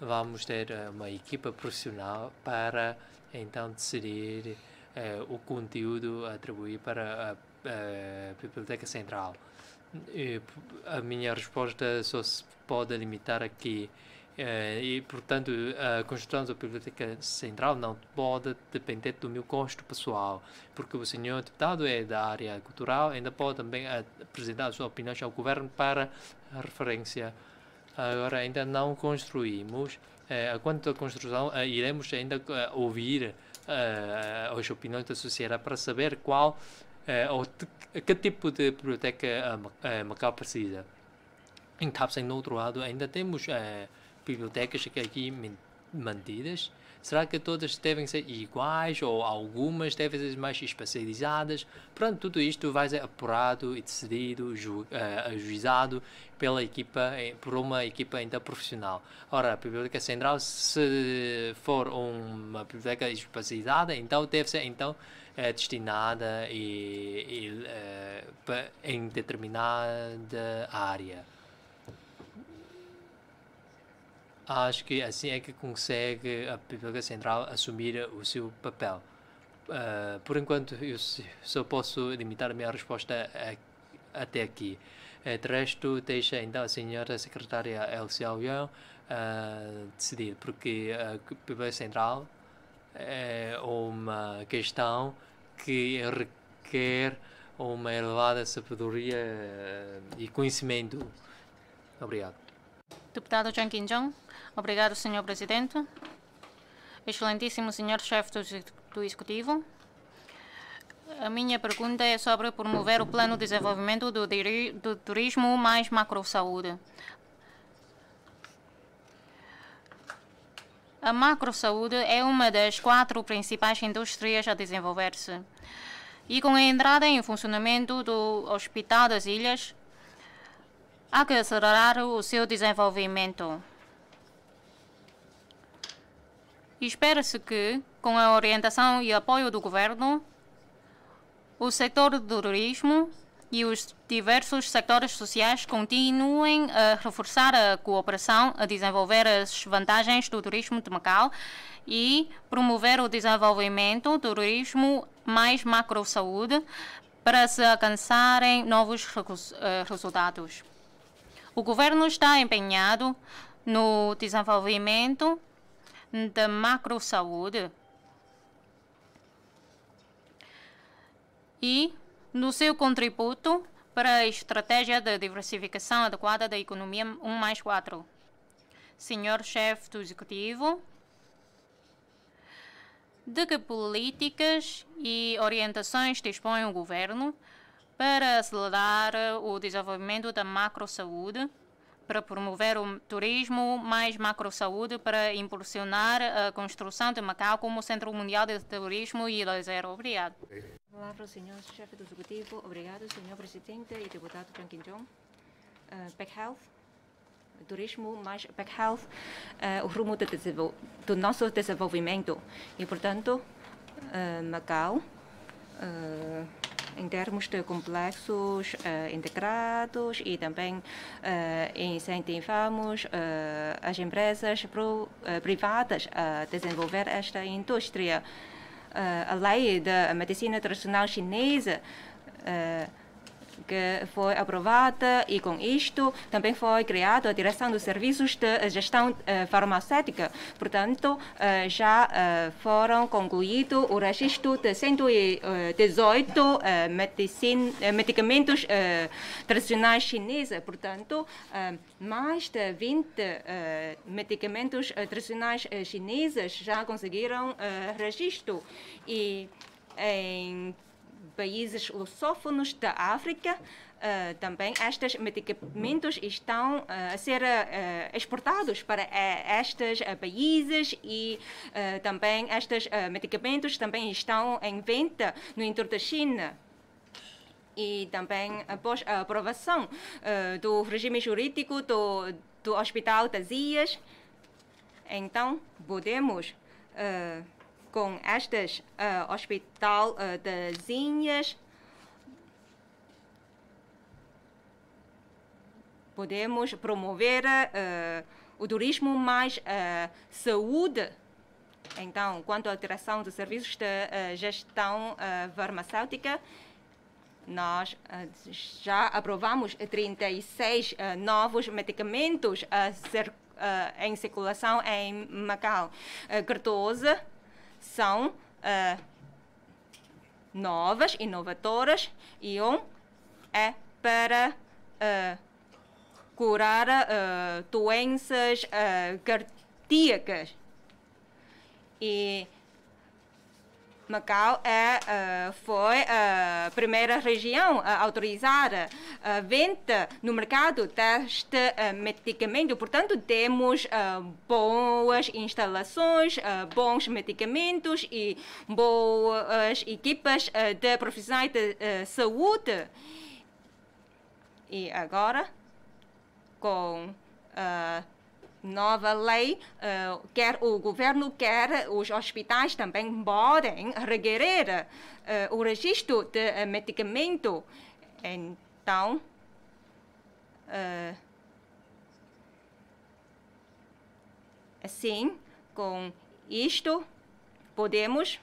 Vamos ter uma equipa profissional para, então, decidir o conteúdo a atribuir para a Biblioteca Central. A minha resposta só se pode limitar aqui. E, portanto, a construção da Biblioteca Central não pode depender do meu custo pessoal, porque o senhor deputado é da área cultural, ainda pode também apresentar a sua opinião ao governo para referência. Agora, ainda não construímos. Quanto à construção, iremos ainda ouvir as opiniões da sociedade para saber qual que tipo de biblioteca Macau precisa. Em Tapsem, no outro lado, ainda temos bibliotecas aqui mantidas. Será que todas devem ser iguais ou algumas devem ser mais especializadas? Pronto, tudo isto vai ser apurado e decidido, ajuizado pela equipa, por uma equipa ainda profissional. Ora, a Biblioteca Central, se for uma biblioteca especializada, então deve ser destinada em determinada área. Acho que assim é que consegue a Biblioteca Central assumir o seu papel. Por enquanto, eu só posso limitar a minha resposta até aqui. De resto, deixa então a senhora secretária El Xiaoyang decidir, porque a Biblioteca Central é uma questão que requer uma elevada sabedoria e conhecimento. Obrigado. Deputado Zhang Qinzhong. Obrigado, Senhor Presidente. Excelentíssimo Senhor Chefe do Executivo. A minha pergunta é sobre promover o plano de desenvolvimento do turismo mais macro-saúde. A macro-saúde é uma das 4 principais indústrias a desenvolver-se. E com a entrada em funcionamento do Hospital das Ilhas, há que acelerar o seu desenvolvimento. Espera-se que, com a orientação e apoio do governo, o setor do turismo e os diversos sectores sociais continuem a reforçar a cooperação, a desenvolver as vantagens do turismo de Macau e promover o desenvolvimento do turismo mais macro-saúde para se alcançarem novos resultados. O governo está empenhado no desenvolvimento da macro-saúde e no seu contributo para a estratégia de diversificação adequada da economia 1+4. Senhor chefe do Executivo, de que políticas e orientações dispõe o governo para acelerar o desenvolvimento da macro-saúde, para promover o turismo mais macro-saúde, para impulsionar a construção de Macau como centro mundial de turismo e lazer? Obrigado. Palavra ao senhor chefe do Executivo. Obrigado, senhor Presidente e deputado Zhang Qinzhong. Back Health, turismo mais Back Health, o rumo do nosso desenvolvimento. E, portanto, Macau em termos de complexos integrados e também incentivamos as empresas privadas a desenvolver esta indústria. A lei da medicina tradicional chinesa que foi aprovada e com isto também foi criada a Direção dos Serviços de Gestão Farmacêutica. Portanto, já foram concluído o registro de 118 medicamentos tradicionais chineses. Portanto, mais de 20 medicamentos tradicionais chineses já conseguiram registro. E em países lusófonos da África, também estes medicamentos estão a ser exportados para estes países e também estes medicamentos também estão em venda no interior da China. E também após a aprovação do regime jurídico do Hospital das Ilhas, então podemos com estes Hospital das Ilhas, podemos promover o turismo mais saúde. Então, quanto à direção de serviços de gestão farmacêutica, nós já aprovamos 36 novos medicamentos em circulação em Macau. 14 são novas, inovadoras, e é para curar doenças cardíacas. E Macau foi a primeira região a autorizar a venda no mercado deste medicamento. Portanto, temos boas instalações, bons medicamentos e boas equipas de profissionais de saúde. E agora, com nova lei, quer o governo, quer os hospitais também podem requerer o registro de medicamento. Então, assim, com isto, podemos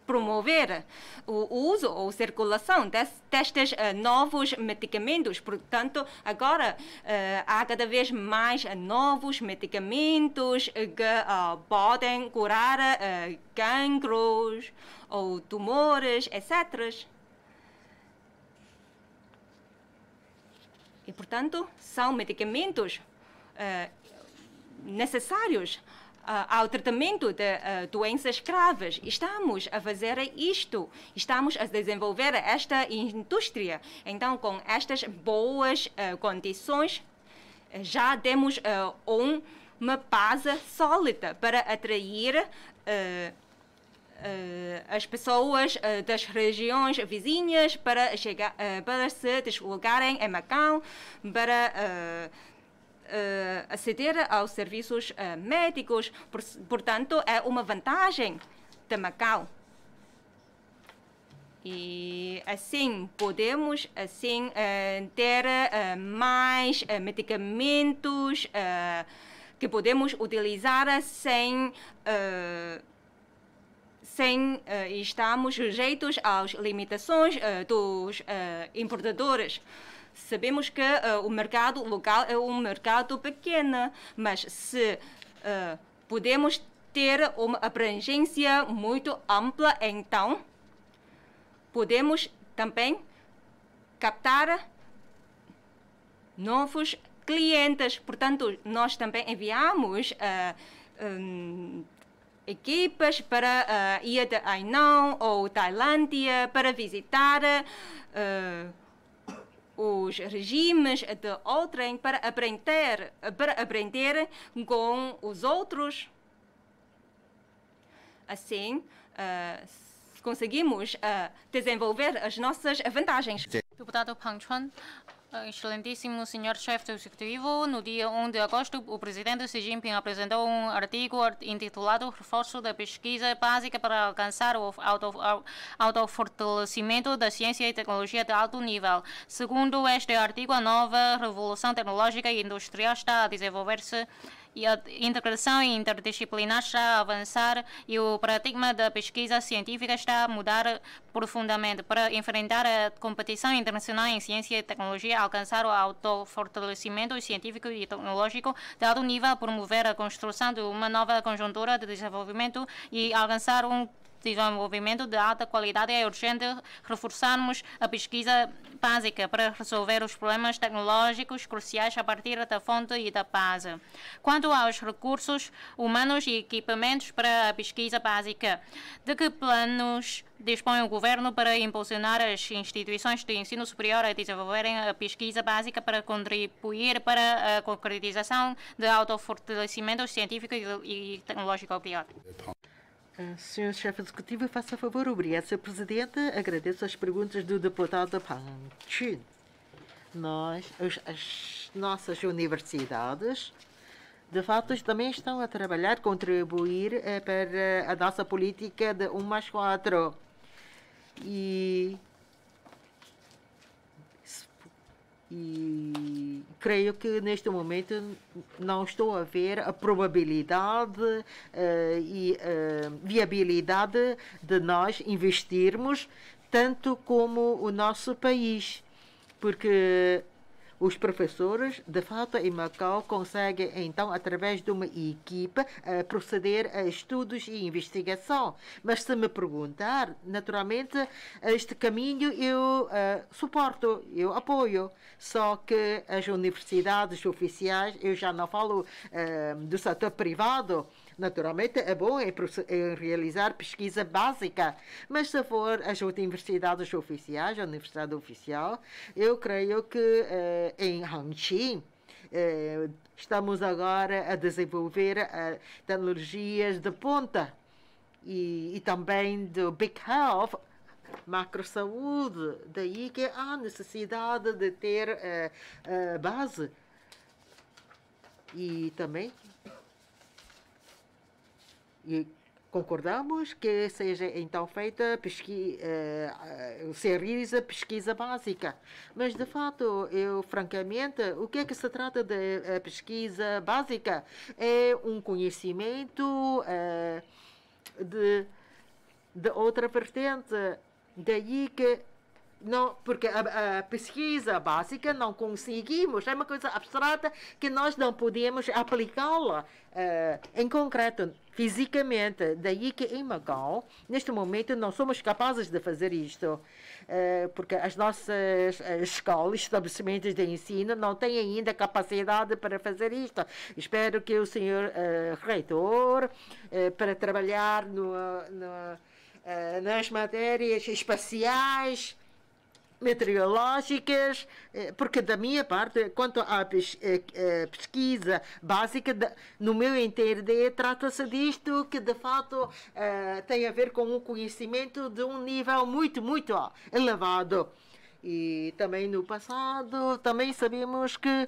promover o uso ou circulação destes novos medicamentos. Portanto, agora há cada vez mais novos medicamentos que podem curar cancros ou tumores, etc. E, portanto, são medicamentos necessários ao tratamento de doenças graves. Estamos a fazer isto, estamos a desenvolver esta indústria. Então, com estas boas condições, já temos uma base sólida para atrair as pessoas das regiões vizinhas para se deslocarem em Macau, para aceder aos serviços médicos. Portanto, é uma vantagem de Macau. E assim podemos ter mais medicamentos que podemos utilizar sem estarmos sujeitos às limitações dos importadores. Sabemos que o mercado local é um mercado pequeno, mas se podemos ter uma abrangência muito ampla, então podemos também captar novos clientes. Portanto, nós também enviamos equipas para a ilha de Hainan ou Tailândia para visitar os regimes de outrem, para aprender com os outros. Assim, conseguimos desenvolver as nossas vantagens. Deputado Pang Chuan, Excelentíssimo senhor chefe do executivo, no dia 1 de agosto, o presidente Xi Jinping apresentou um artigo intitulado Reforço da Pesquisa Básica para alcançar o autofortalecimento da ciência e tecnologia de alto nível. Segundo este artigo, a nova revolução tecnológica e industrial está a desenvolver-se e a integração interdisciplinar está a avançar e o paradigma da pesquisa científica está a mudar profundamente. Para enfrentar a competição internacional em ciência e tecnologia, alcançar o autofortalecimento científico e tecnológico de alto nível, promover a construção de uma nova conjuntura de desenvolvimento e alcançar um desenvolvimento de alta qualidade, é urgente reforçarmos a pesquisa básica para resolver os problemas tecnológicos cruciais a partir da fonte e da base. Quanto aos recursos humanos e equipamentos para a pesquisa básica, de que planos dispõe o governo para impulsionar as instituições de ensino superior a desenvolverem a pesquisa básica para contribuir para a concretização de autofortalecimento científico e tecnológico? Obrigado. Senhor chefe executivo, faça favor. Obrigado, Sr. Presidente. Agradeço as perguntas do deputado Pang Chun. As nossas universidades, de fato, também estão a trabalhar, contribuir para a nossa política de 1+4. E creio que neste momento não estou a ver a probabilidade e viabilidade de nós investirmos tanto como o nosso país, porque os professores, de fato, em Macau, conseguem, então, através de uma equipa, proceder a estudos e investigação. Mas se me perguntar, naturalmente, este caminho eu suporto, eu apoio. Só que as universidades oficiais, eu já não falo do setor privado, naturalmente é bom em realizar pesquisa básica, mas se for as universidades oficiais, a universidade oficial, eu creio que em Hangqin estamos agora a desenvolver tecnologias de ponta e também do Big Health, macro-saúde, daí que há necessidade de ter base. E também concordamos que seja então feita se realiza pesquisa básica. Mas, de fato, eu, francamente, o que é que se trata de pesquisa básica? É um conhecimento de outra vertente. Daí que não, porque a pesquisa básica não conseguimos, é uma coisa abstrata que nós não podemos aplicá-la em concreto, fisicamente. Daí que em Macau, neste momento, não somos capazes de fazer isto, porque as nossas escolas, estabelecimentos de ensino, não têm ainda capacidade para fazer isto. Espero que o senhor reitor, para trabalhar nas matérias espaciais, meteorológicas, porque da minha parte, quanto à pesquisa básica, no meu entender, trata-se disto que de fato tem a ver com um conhecimento de um nível muito, muito elevado. E também no passado, também sabemos que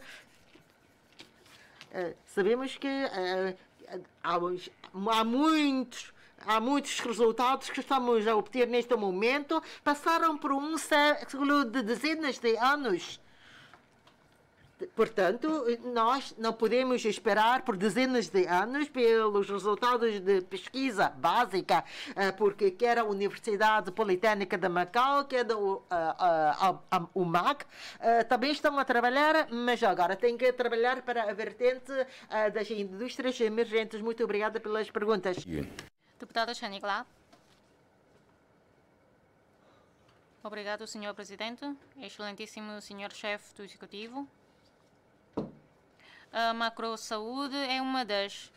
há muitos resultados que estamos a obter neste momento, passaram por um século de dezenas de anos. Portanto, nós não podemos esperar por dezenas de anos pelos resultados de pesquisa básica, porque quer a Universidade Politécnica de Macau, quer o MAC, também estão a trabalhar, mas agora têm que trabalhar para a vertente das indústrias emergentes. Muito obrigada pelas perguntas. Deputado Chaniclá. Obrigado, senhor presidente. Excelentíssimo senhor chefe do executivo. A macro-saúde é uma das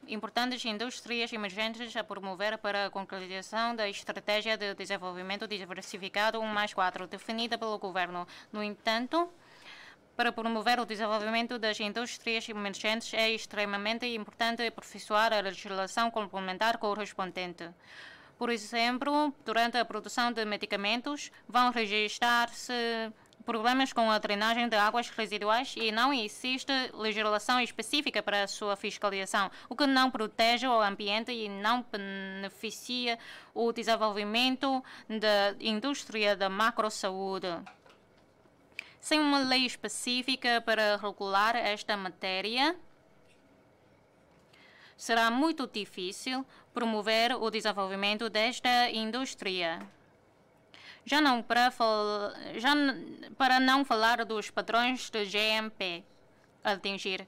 importantes indústrias emergentes a promover para a concretização da estratégia de desenvolvimento diversificado 1+4, definida pelo governo. No entanto, para promover o desenvolvimento das indústrias emergentes, é extremamente importante aperfeiçoar a legislação complementar correspondente. Por exemplo, durante a produção de medicamentos, vão registrar-se problemas com a drenagem de águas residuais e não existe legislação específica para a sua fiscalização, o que não protege o ambiente e não beneficia o desenvolvimento da indústria da macrosaúde. Sem uma lei específica para regular esta matéria, será muito difícil promover o desenvolvimento desta indústria. Para não falar dos padrões de GMP a atingir.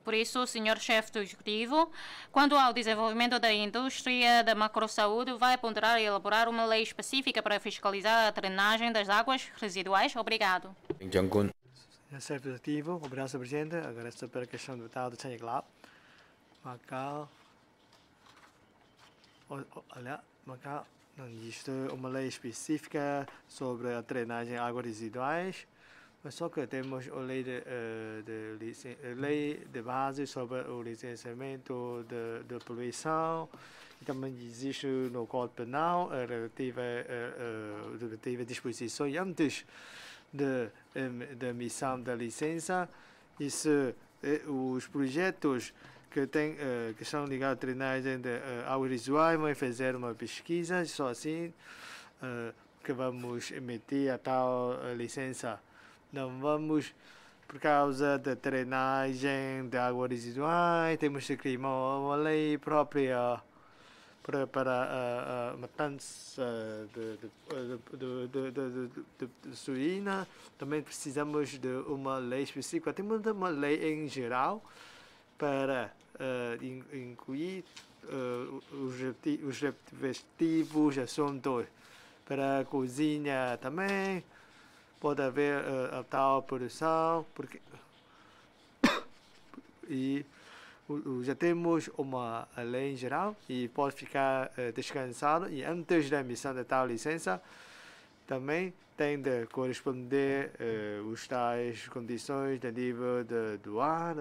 Por isso, senhor chefe do executivo, quanto ao desenvolvimento da indústria da macrosaúde, vai ponderar e elaborar uma lei específica para fiscalizar a drenagem das águas residuais? Obrigado. Senhor chefe do executivo, obrigado, senhor presidente. Agora, sobre a questão do deputado Chan Yak-lap. Maka, não existe uma lei específica sobre a drenagem de águas residuais, mas só que temos a lei de base sobre o licenciamento de poluição, e também existe no Código Penal relativa disposições antes da emissão da licença. Isso, os projetos que são ligados à drenagem de águas residuais, vamos fazer uma pesquisa, só assim que vamos emitir a tal licença. Não vamos, por causa da drenagem de águas residuais, temos que criar uma lei própria para a matança de suína. Também precisamos de uma lei específica. Temos uma lei em geral para incluir os respectivos assuntos. Para a cozinha também pode haver a tal produção, porque e já temos uma lei em geral e pode ficar descansado, e antes da emissão da tal licença também tem de corresponder os tais condições de nível do ar,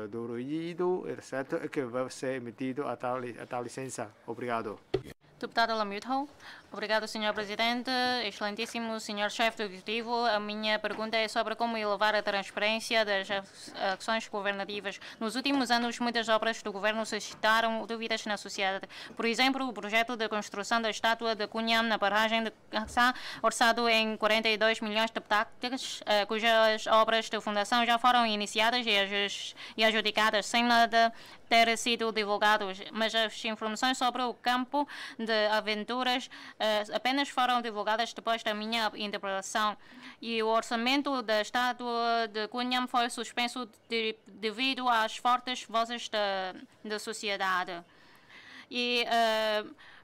do ruído, etc., que vai ser emitido a tal licença. Obrigado. Deputada Lamutho. Obrigado, Sr. Presidente. Excelentíssimo Sr. Chefe do Executivo, a minha pergunta é sobre como elevar a transparência das ações governativas. Nos últimos anos, muitas obras do governo suscitaram dúvidas na sociedade. Por exemplo, o projeto de construção da estátua de Cunham na barragem de Caxá, orçado em 42 milhões de petaques, cujas obras de fundação já foram iniciadas e adjudicadas sem nada ter sido divulgados, mas as informações sobre o campo de aventuras apenas foram divulgadas depois da minha interpretação, e o orçamento da estátua de Cunham foi suspenso devido às fortes vozes da sociedade. E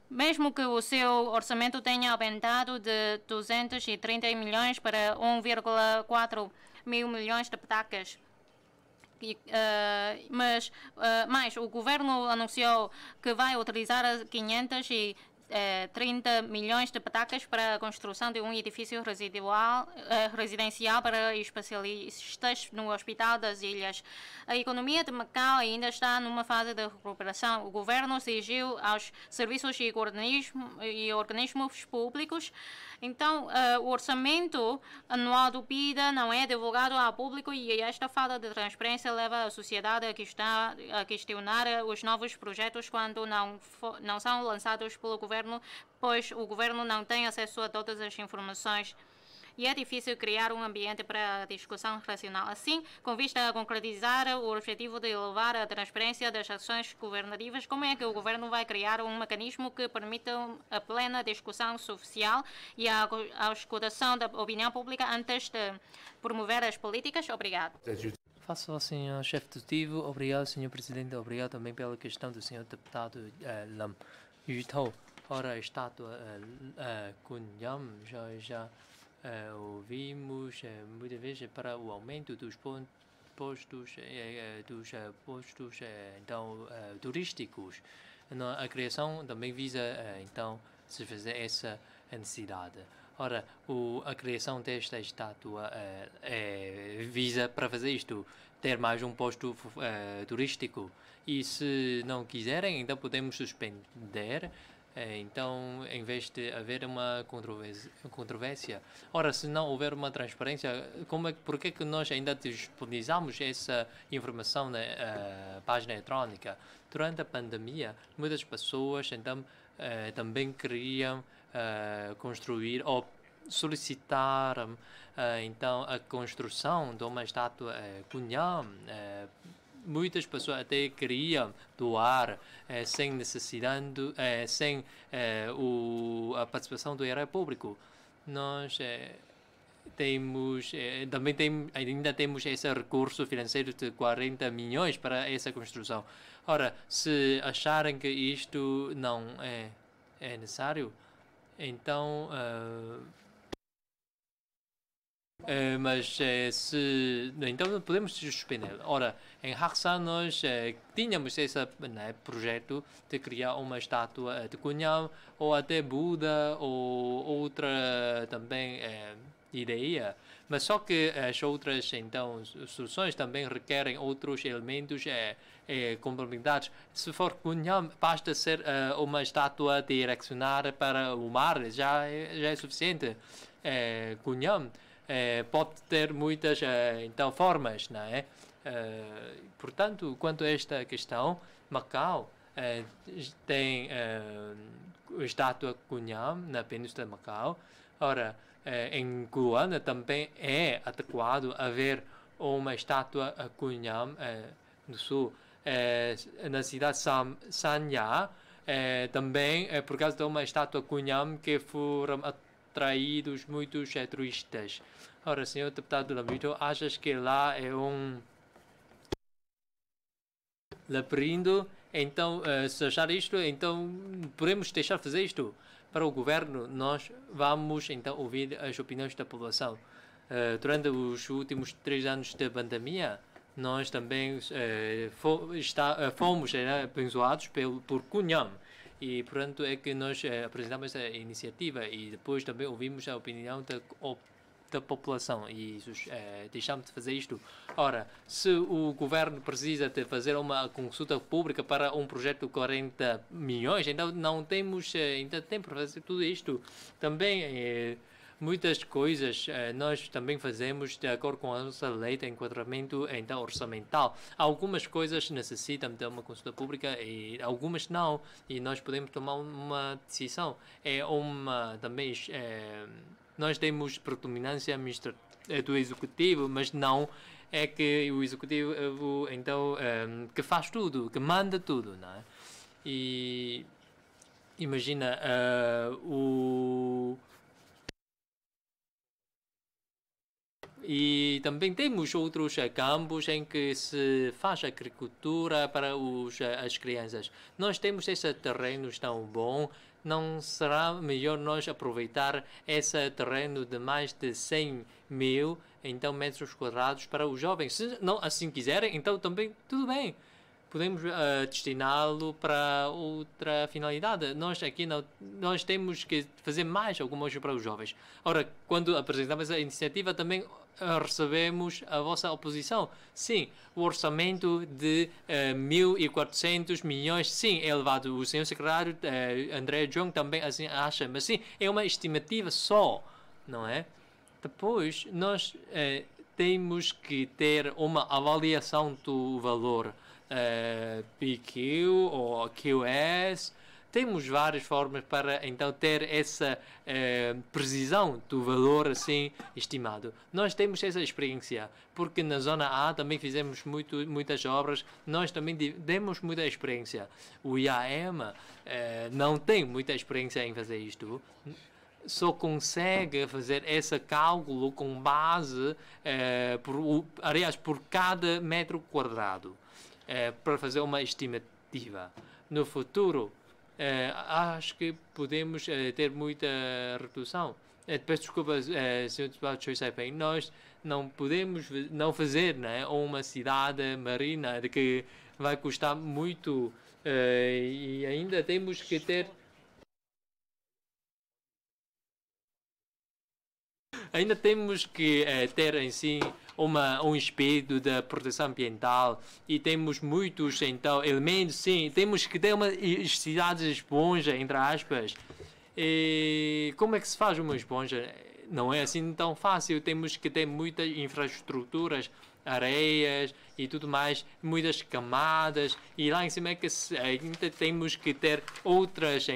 mesmo que o seu orçamento tenha aumentado de 230 milhões para 1,4 mil milhões de petaques, mas o governo anunciou que vai utilizar 530 milhões de petaques para a construção de um edifício residencial para especialistas no Hospital das Ilhas. A economia de Macau ainda está numa fase de recuperação. O governo exigiu aos serviços e organismos públicos. Então, o orçamento anual do PIDA não é divulgado ao público, e esta falta de transparência leva a sociedade a questionar os novos projetos quando não são lançados pelo governo, pois o governo não tem acesso a todas as informações. E é difícil criar um ambiente para a discussão racional. Assim, com vista a concretizar o objetivo de elevar a transparência das ações governativas, como é que o governo vai criar um mecanismo que permita a plena discussão social e a escutação da opinião pública antes de promover as políticas? Obrigado. Faço ao senhor chefe do executivo, obrigado, senhor presidente, obrigado também pela questão do senhor deputado Lam Yutho. Ora, a estátua Cunham já ouvimos muitas vezes para o aumento dos postos então turísticos. A criação também visa então satisfazer essa necessidade. Ora, a criação desta estátua visa para fazer isto, ter mais um posto turístico. E se não quiserem, então podemos suspender Então, em vez de haver uma controvérsia, ora, se não houver uma transparência, por que nós ainda disponibilizamos essa informação na página eletrônica? Durante a pandemia, muitas pessoas então também queriam construir ou solicitaram então a construção de uma estátua Kunham. Muitas pessoas até queriam doar sem necessidade, sem a participação do erário público. Nós ainda temos esse recurso financeiro de 40 milhões para essa construção. Ora, se acharem que isto não é necessário, então então podemos suspender. Ora, em Haksan nós tínhamos esse projeto de criar uma estátua de Kunham ou até Buda ou outra também ideia, mas só que as outras então soluções também requerem outros elementos complementares. Se for Kunham, basta ser uma estátua direcionada para o mar, já é suficiente. Kunham pode ter muitas então formas, não é? Portanto, quanto a esta questão, Macau tem a estátua Kunham na Península de Macau. Ora, em Guana também é adequado haver uma estátua Kunham no sul. Na cidade de Sanya também por causa de uma estátua Kunham que foram atraídos muitos turistas. Ora, senhor deputado Lamito, achas que lá é um labirinto? Então, se achar isto, então podemos deixar fazer isto. Para o governo, nós vamos então ouvir as opiniões da população. Durante os últimos 3 anos de pandemia, nós também fomos abençoados por Kunham. E, portanto, é que nós apresentamos essa iniciativa e depois também ouvimos a opinião da população e deixamos de fazer isto. Ora, se o governo precisa de fazer uma consulta pública para um projeto de 40 milhões, então não temos ainda tempo para fazer tudo isto. Também muitas coisas nós também fazemos de acordo com a nossa lei de enquadramento então, orçamental. Algumas coisas necessitam de uma consulta pública e algumas não. E nós podemos tomar uma decisão. Também nós temos predominância do executivo, mas não é que o executivo então que faz tudo, que manda tudo, não é? E imagina E também temos outros campos em que se faz agricultura para as crianças. Nós temos esse terreno tão bom, não será melhor nós aproveitar esse terreno de mais de 100 mil então, metros quadrados para os jovens? Se não assim quiserem, então também tudo bem. Podemos destiná-lo para outra finalidade. Nós aqui nós temos que fazer mais alguma coisa para os jovens. Ora, quando apresentamos a iniciativa, também recebemos a vossa oposição. Sim, o orçamento de 1.400 milhões, sim, é elevado. O senhor secretário André Jong também assim acha, mas sim, é uma estimativa só, não é? Depois, nós temos que ter uma avaliação do valor PQ ou QS. Temos várias formas para então ter essa precisão do valor assim estimado. Nós temos essa experiência, porque na zona A também fizemos muitas obras, nós também demos muita experiência. O IAM não tem muita experiência em fazer isto. Só consegue fazer esse cálculo com base, por cada metro quadrado, para fazer uma estimativa. No futuro, acho que podemos ter muita redução. Peço desculpa, Sr. Deputado Choi Sai-Peng, nós não podemos não fazer, né, uma cidade marina de que vai custar muito e ainda temos que ter ter em si um espírito de proteção ambiental e temos muitos então elementos, sim, temos que ter uma cidade de esponja, entre aspas. E como é que se faz uma esponja? Não é assim tão fácil, temos que ter muitas infraestruturas, areias e tudo mais, muitas camadas, e lá em cima é que ainda temos que ter outros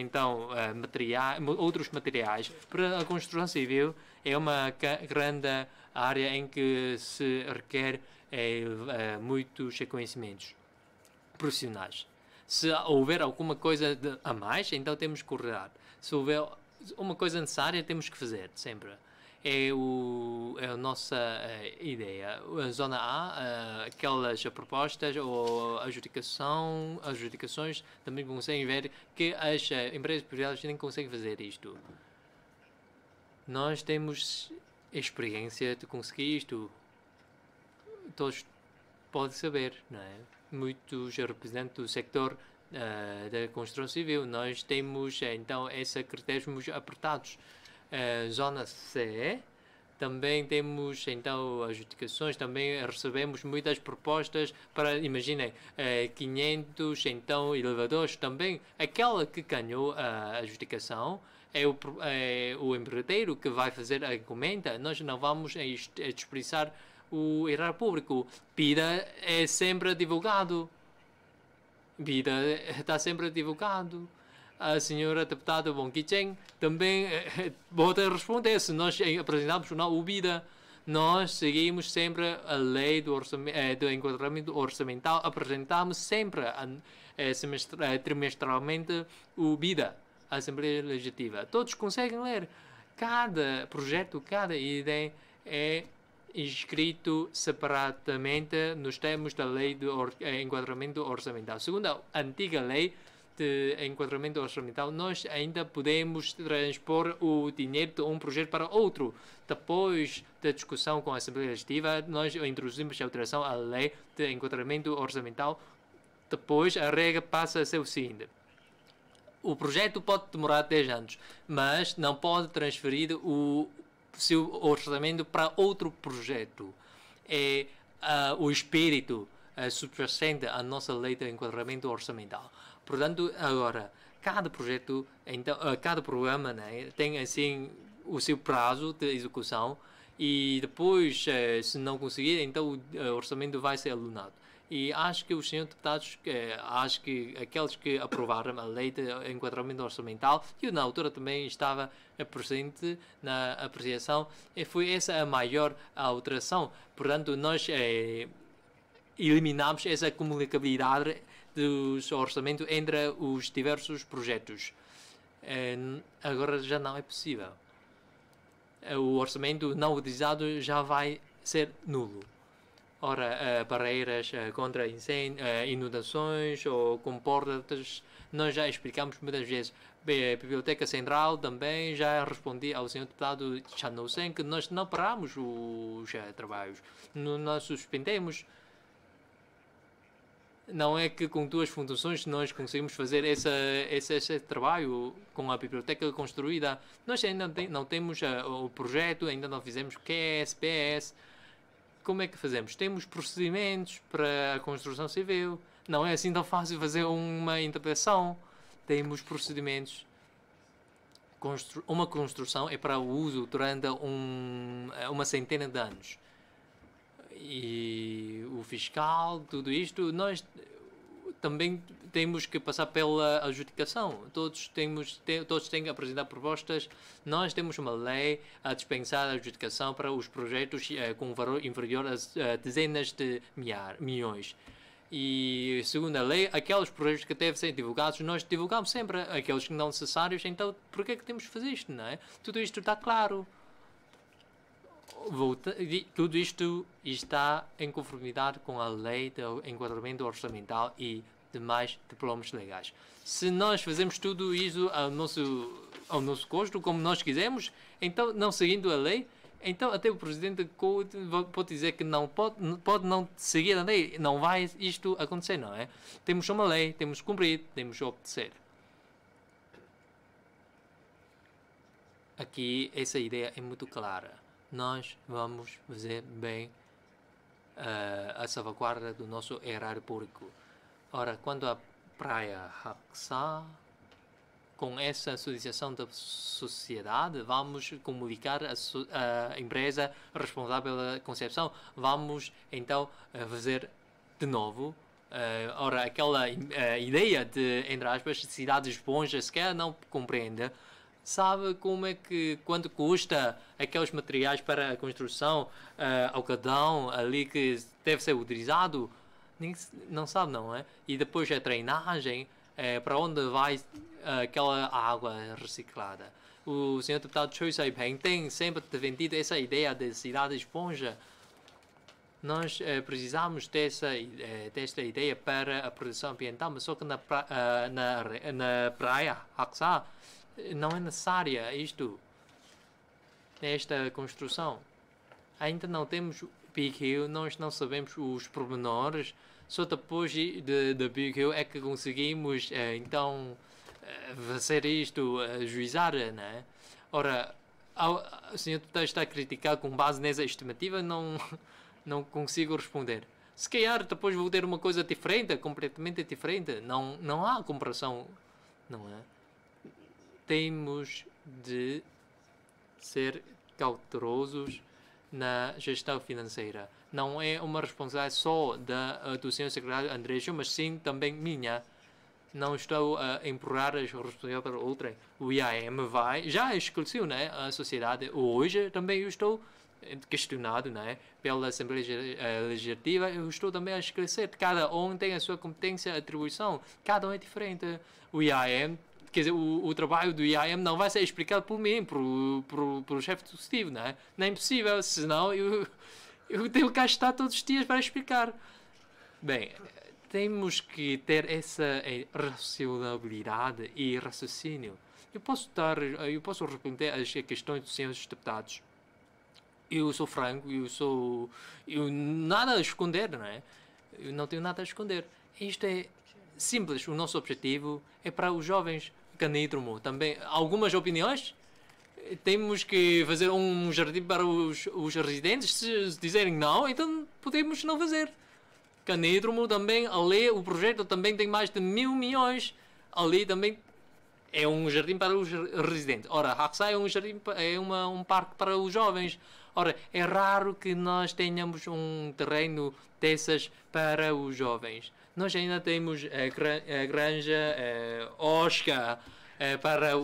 materiais para a construção civil. É uma grande área em que se requer muitos conhecimentos profissionais. Se houver alguma coisa a mais, então temos que correr. Se houver uma coisa necessária, temos que fazer sempre. É a nossa ideia. A Zona A, aquelas propostas ou adjudicações também conseguem ver que as empresas privadas nem conseguem fazer isto. Nós temos experiência de conseguir isto. Todos podem saber, não é? Muitos representantes do sector da construção civil. Nós temos, então, esses critérios muito apertados. Zona C, também temos, então, adjudicações, também recebemos muitas propostas para, imaginem, 500, então, elevadores também. Aquela que ganhou a adjudicação é o empreiteiro que vai fazer a encomenda. Nós não vamos desperdiçar o erário público. PIDA é sempre divulgado. PIDA está sempre divulgado. A senhora deputada Wong Ki-cheng também pode responder se nós apresentamos ou não o BIDA. Nós seguimos sempre a lei do enquadramento orçamental, apresentamos sempre trimestralmente o BIDA, a Assembleia Legislativa. Todos conseguem ler. Cada projeto, cada ideia é inscrito separadamente nos termos da lei do enquadramento orçamental. Segundo a antiga lei de enquadramento orçamental, nós ainda podemos transpor o dinheiro de um projeto para outro. Depois da discussão com a Assembleia Legislativa, nós introduzimos a alteração à lei de enquadramento orçamental. Depois, a regra passa a ser o seguinte: o projeto pode demorar 10 anos, mas não pode transferir o seu orçamento para outro projeto. É o espírito subjacente à nossa lei de enquadramento orçamental. Portanto, agora, cada projeto, então, cada programa, né, tem assim o seu prazo de execução e depois, se não conseguir, então o orçamento vai ser alunado. E acho que os senhores deputados, acho que aqueles que aprovaram a lei de enquadramento orçamental, eu na altura também estava presente na apreciação, e foi essa a maior alteração. Portanto, nós eliminamos essa comunicabilidade do orçamento entre os diversos projetos. Agora já não é possível. O orçamento não utilizado já vai ser nulo. Ora, barreiras contra inundações ou comportas, nós já explicamos muitas vezes. A Biblioteca Central também já respondi ao senhor deputado Chan No-sen que nós não paramos os trabalhos, nós suspendemos. Não é que com 2 fundações nós conseguimos fazer esse trabalho com a biblioteca construída. Nós ainda não temos o projeto, ainda não fizemos QS, PS. Como é que fazemos? Temos procedimentos para a construção civil. Não é assim tão fácil fazer uma interpretação. Temos procedimentos. Uma construção é para o uso durante uma centena de anos. E o fiscal, tudo isto, nós também temos que passar pela adjudicação. Todos têm que apresentar propostas. Nós temos uma lei a dispensar a adjudicação para os projetos com valor inferior a dezenas de milhões. E, segundo a lei, aqueles projetos que devem ser divulgados, nós divulgamos sempre. Aqueles que não necessários, então, por que é que temos que fazer isto, não é? Tudo isto está claro. Tudo isto está em conformidade com a lei de enquadramento orçamental e demais diplomas legais. Se nós fazemos tudo isso ao nosso gosto, como nós quisermos, então, não seguindo a lei, então até o presidente pode dizer que não pode não seguir a lei, não vai isto acontecer, não é? Temos uma lei, temos que cumprir, temos que obedecer. Aqui, essa ideia é muito clara. Nós vamos fazer bem a salvaguarda do nosso erário público. Ora, quando a Praia Haxa, com essa solicitação da sociedade, vamos comunicar a empresa responsável pela concepção. Vamos, então, fazer de novo. Ora, aquela ideia de, entre aspas, cidade esponja, sequer não compreende. Sabe como é que, quanto custa aqueles materiais para a construção, algodão ali que deve ser utilizado? Não sabe, não é? E depois a treinagem, para onde vai aquela água reciclada? O senhor deputado Choi Sai-ping tem sempre defendido essa ideia de cidade esponja. Nós precisamos desta ideia para a proteção ambiental, mas só que na praia Haxa não é necessária esta construção. Ainda não temos Big Hill, nós não sabemos os pormenores. Só depois de Big Hill é que conseguimos então fazer isto, juizar, né? Ora, o senhor está a criticar com base nessa estimativa, não consigo responder. Se calhar depois vou ter uma coisa diferente, completamente diferente. Não há comparação, não é? Temos de ser cautelosos na gestão financeira. Não é uma responsabilidade só do senhor secretário André Jung, mas sim também minha. Não estou a empurrar as responsabilidades para outra. O IAM já esclareceu, né, a sociedade. Hoje também eu estou questionado, né, pela Assembleia Legislativa. Eu estou também a esclarecer. Cada um tem a sua competência, atribuição. Cada um é diferente. O IAM, quer dizer, o trabalho do IAM não vai ser explicado por mim, por chefe executivo, né? Não é impossível, senão eu tenho que cá estar todos os dias para explicar. Bem, temos que ter essa racionalidade e raciocínio. Eu posso responder às questões dos senhores deputados. Eu sou franco, eu nada a esconder, não é? Eu não tenho nada a esconder. Isto é simples. O nosso objetivo é para os jovens. Canídromo também. Algumas opiniões? Temos que fazer um jardim para os residentes. Se dizerem não, então podemos não fazer. Canídromo também, ali o projeto também tem mais de 1.000 milhões. Ali também é um jardim para os residentes. Ora, Haxa é um jardim, um parque para os jovens. Ora, é raro que nós tenhamos um terreno dessas para os jovens. Nós ainda temos a granja Oscar para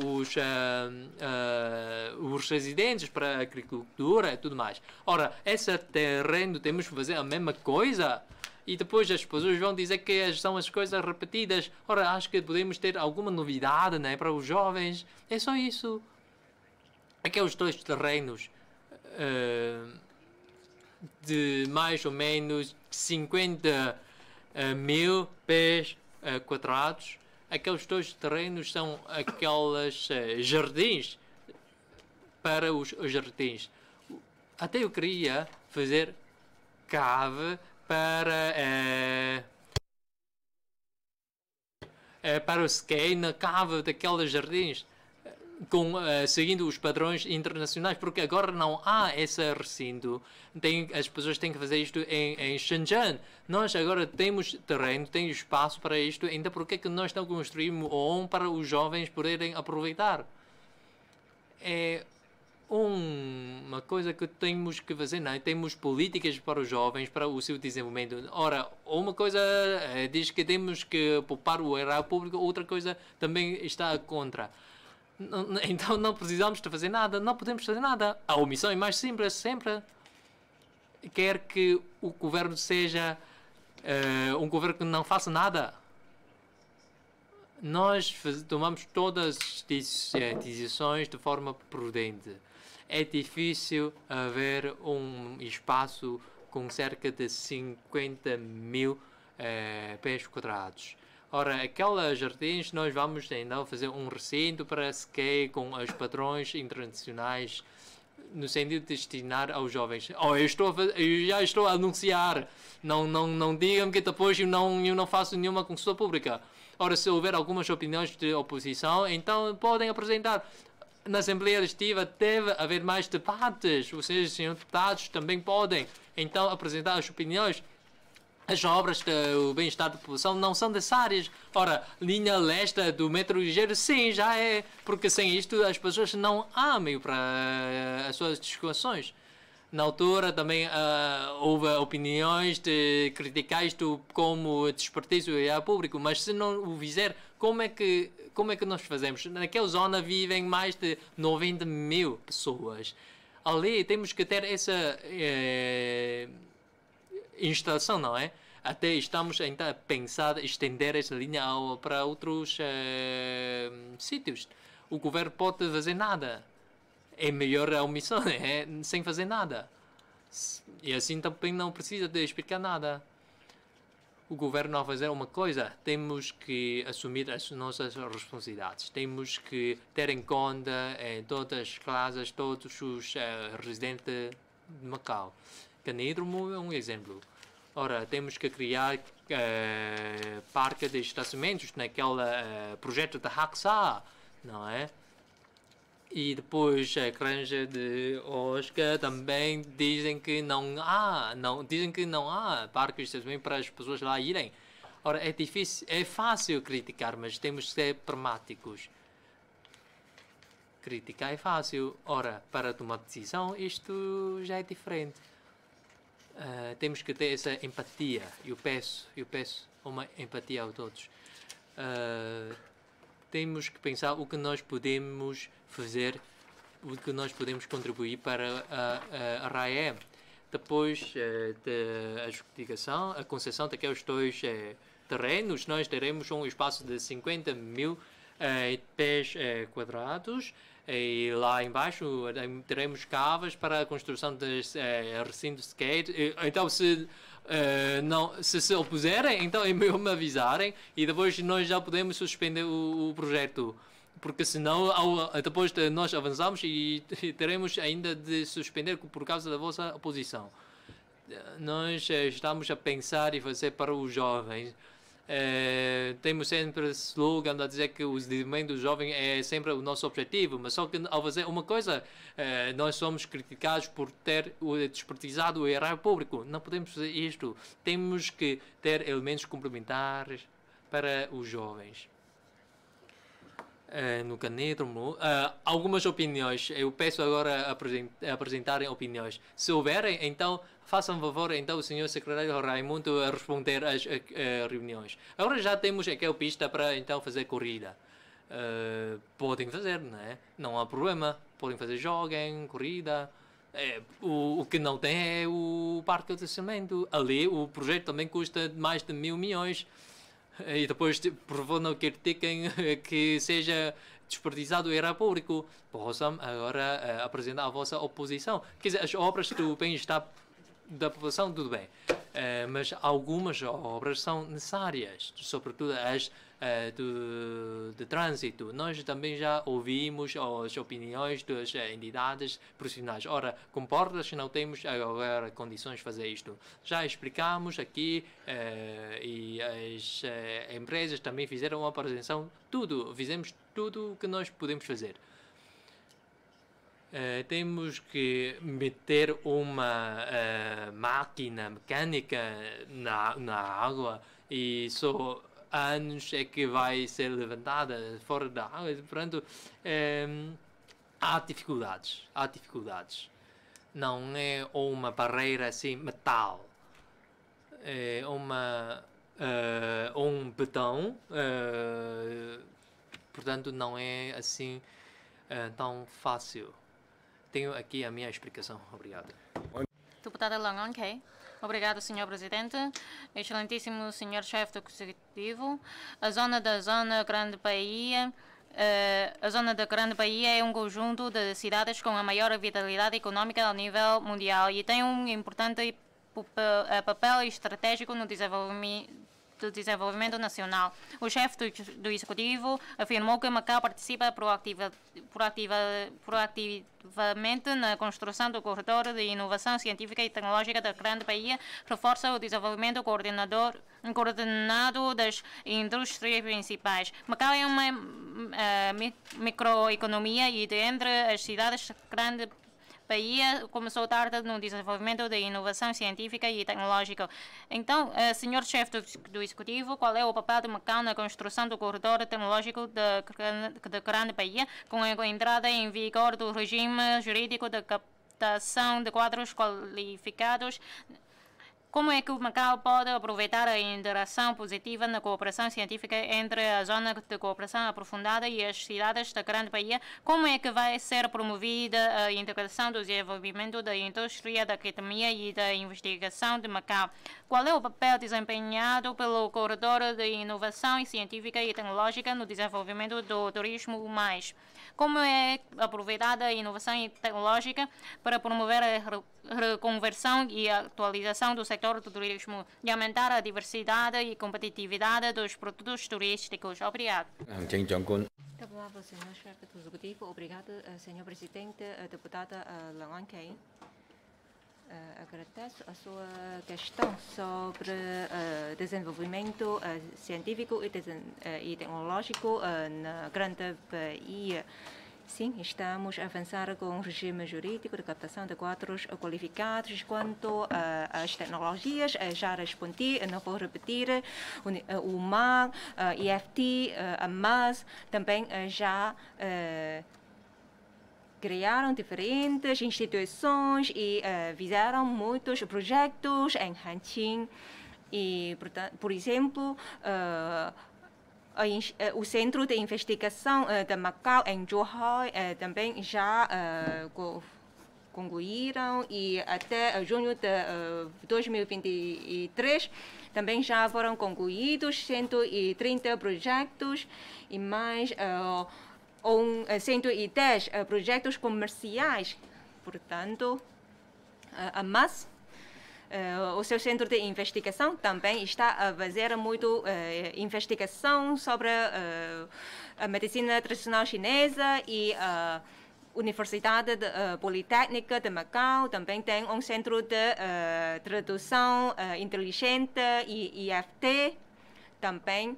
os residentes, para a agricultura e tudo mais. Ora, esse terreno temos que fazer a mesma coisa e depois as pessoas vão dizer que são as coisas repetidas. Ora, acho que podemos ter alguma novidade, né, para os jovens. É só isso. Aqueles dois terrenos de mais ou menos 50 mil pés quadrados. Aqueles dois terrenos são aqueles jardins para os jardins. Até eu queria fazer cave para o skate na cave daqueles jardins, seguindo os padrões internacionais, porque agora não há esse recinto. As pessoas têm que fazer isto em Shenzhen. Nós agora temos terreno, temos espaço para isto, ainda porque é que nós não construímos para os jovens poderem aproveitar? É uma coisa que temos que fazer, não é? Temos políticas para os jovens, para o seu desenvolvimento. Ora, uma coisa diz que temos que poupar o erário público, outra coisa também está contra. Então não precisamos de fazer nada, não podemos fazer nada. A omissão é mais simples, sempre. Quer que o governo seja um governo que não faça nada. Nós tomamos todas as decisões de forma prudente. É difícil haver um espaço com cerca de 50 mil pés quadrados. Ora, aqueles jardins nós vamos então fazer um recinto para skate com os padrões internacionais no sentido de destinar aos jovens. Eu já estou a anunciar. Não digam que depois eu não faço nenhuma consulta pública. Ora, se houver algumas opiniões de oposição, então podem apresentar. na Assembleia Legislativa deve haver mais debates. Vocês, senhores deputados, também podem, então, apresentar as opiniões. As obras do bem-estar da população não são necessárias. Ora, linha leste do metro ligeiro, sim, já é. Porque sem isto as pessoas não há meio para as suas discussões. Na altura também houve opiniões de criticar isto como desperdício público, mas se não o fizer, como é que nós fazemos? Naquela zona vivem mais de 90 mil pessoas. Ali temos que ter essa instalação, não é? Até estamos ainda a pensar estender essa linha para outros sítios. O governo pode fazer nada. É melhor a omissão, sem fazer nada. E assim também não precisa de explicar nada. O governo, ao fazer uma coisa, temos que assumir as nossas responsabilidades. Temos que ter em conta todas as classes, todos os residentes de Macau. Canidromo é um exemplo. Ora, temos que criar parque de estacionamentos naquele projeto da Haxa, não é? E depois a granja de Oscar também dizem que não há parques também para as pessoas lá irem. Ora, é difícil, é fácil criticar, mas temos que ser pragmáticos. Criticar é fácil. Ora, para tomar decisão, isto já é diferente. Temos que ter essa empatia. Eu peço uma empatia a todos. Temos que pensar o que nós podemos fazer, o que nós podemos contribuir para a RAE. Depois da adjudicação, a concessão daqueles dois terrenos, nós teremos um espaço de 50 mil pés quadrados. E lá embaixo teremos cavas para a construção de recintos de skate. Então, se opuserem, então é melhor me avisarem e depois nós já podemos suspender o projeto. Porque senão, depois nós avançamos e teremos ainda de suspender por causa da vossa oposição. Nós estamos a pensar e fazer para os jovens. Temos sempre o slogan a dizer que o desenvolvimento do jovem é sempre o nosso objetivo, mas só que ao fazer uma coisa, nós somos criticados por ter desperdiçado o erário público. Não podemos fazer isto. Temos que ter elementos complementares para os jovens. No Canidromo, algumas opiniões. Eu peço agora apresentarem opiniões. Se houverem, então façam favor, então o senhor secretário Raimundo a responder às reuniões. Agora já temos aquela pista para então fazer corrida. Podem fazer, não é? Não há problema. Podem fazer joguem, corrida. O que não tem é o parque de estacionamento. Ali o projeto também custa mais de 1.000 milhões. E depois, por favor, não critiquem que seja desperdiçado o erário público. Possam agora apresentar a vossa oposição. Quer dizer, as obras do bem-estar da população, tudo bem. Mas algumas obras são necessárias, sobretudo as de trânsito. Nós também já ouvimos as opiniões das entidades profissionais. Ora, com portas não temos agora condições de fazer isto. Já explicamos aqui e as empresas também fizeram uma apresentação. Fizemos tudo o que nós podemos fazer. Temos que meter uma máquina mecânica na água e só anos é que vai ser levantada fora da água. Portanto, há dificuldades. Não é uma barreira assim metal. É um betão. Portanto, não é assim tão fácil. Tenho aqui a minha explicação. Obrigado. Deputada Langan, obrigado, Sr. Presidente. Excelentíssimo Sr. Chefe do Executivo. A zona Grande Bahia. A zona da Grande Bahia é um conjunto de cidades com a maior vitalidade econômica ao nível mundial e tem um importante papel estratégico no desenvolvimento do Desenvolvimento Nacional. O chefe do Executivo afirmou que Macau participa proativamente na construção do corredor de inovação científica e tecnológica da Grande Bahia, reforça o desenvolvimento coordenado das indústrias principais. Macau é uma microeconomia e, dentre as cidades da Grande Bahia, começou tarde no desenvolvimento da inovação científica e tecnológica. Então, senhor chefe do Executivo, qual é o papel de Macau na construção do corredor tecnológico da Grande Bahia, com a entrada em vigor do regime jurídico de captação de quadros qualificados? Como é que o Macau pode aproveitar a interação positiva na cooperação científica entre a Zona de Cooperação Aprofundada e as cidades da Grande Bahia? Como é que vai ser promovida a integração do desenvolvimento da indústria da academia e da investigação de Macau? Qual é o papel desempenhado pelo Corredor de Inovação Científica e Tecnológica no desenvolvimento do turismo mais? Como é aproveitada a inovação tecnológica para promover a reconversão e atualização do setor do turismo e aumentar a diversidade e competitividade dos produtos turísticos? Obrigado. Da palavra, senhor chefe do Executivo. Obrigado, senhor presidente, deputada Lan Anquei. Agradeço a sua questão sobre desenvolvimento científico e tecnológico na Grande Bahia. Sim, estamos a avançar com o regime jurídico de captação de quadros qualificados. Quanto às tecnologias, já respondi, não vou repetir. O MAG, IFT, a MAS também já criaram diferentes instituições e fizeram muitos projetos em Hanqing. E, por exemplo, o Centro de Investigação de Macau em Zhuhai também já concluíram, e até junho de 2023 também já foram concluídos 130 projetos e mais 110 projetos comerciais. Portanto, a MAS, o seu centro de investigação, também está a fazer muito investigação sobre a medicina tradicional chinesa, e a Universidade Politécnica de Macau também tem um centro de tradução inteligente, e IFT também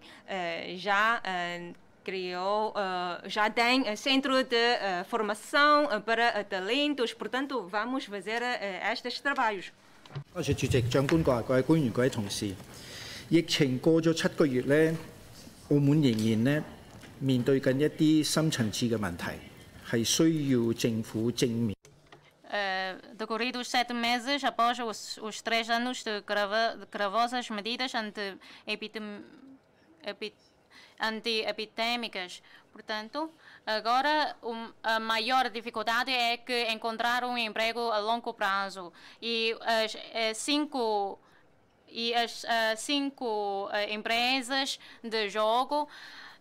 já criou, já tem centro de formação para talentos. Portanto, vamos fazer estes trabalhos. 多謝主席、長官各位官員、各位同事。疫情過咗7個月咧，澳門仍然咧面對緊一啲深層次嘅問題，係需要政府正面。Decorridos 7 meses após os 3 anos de gravosas medidas anti-epidêmicas. Portanto, agora a maior dificuldade é que encontrar um emprego a longo prazo. E as cinco empresas de jogo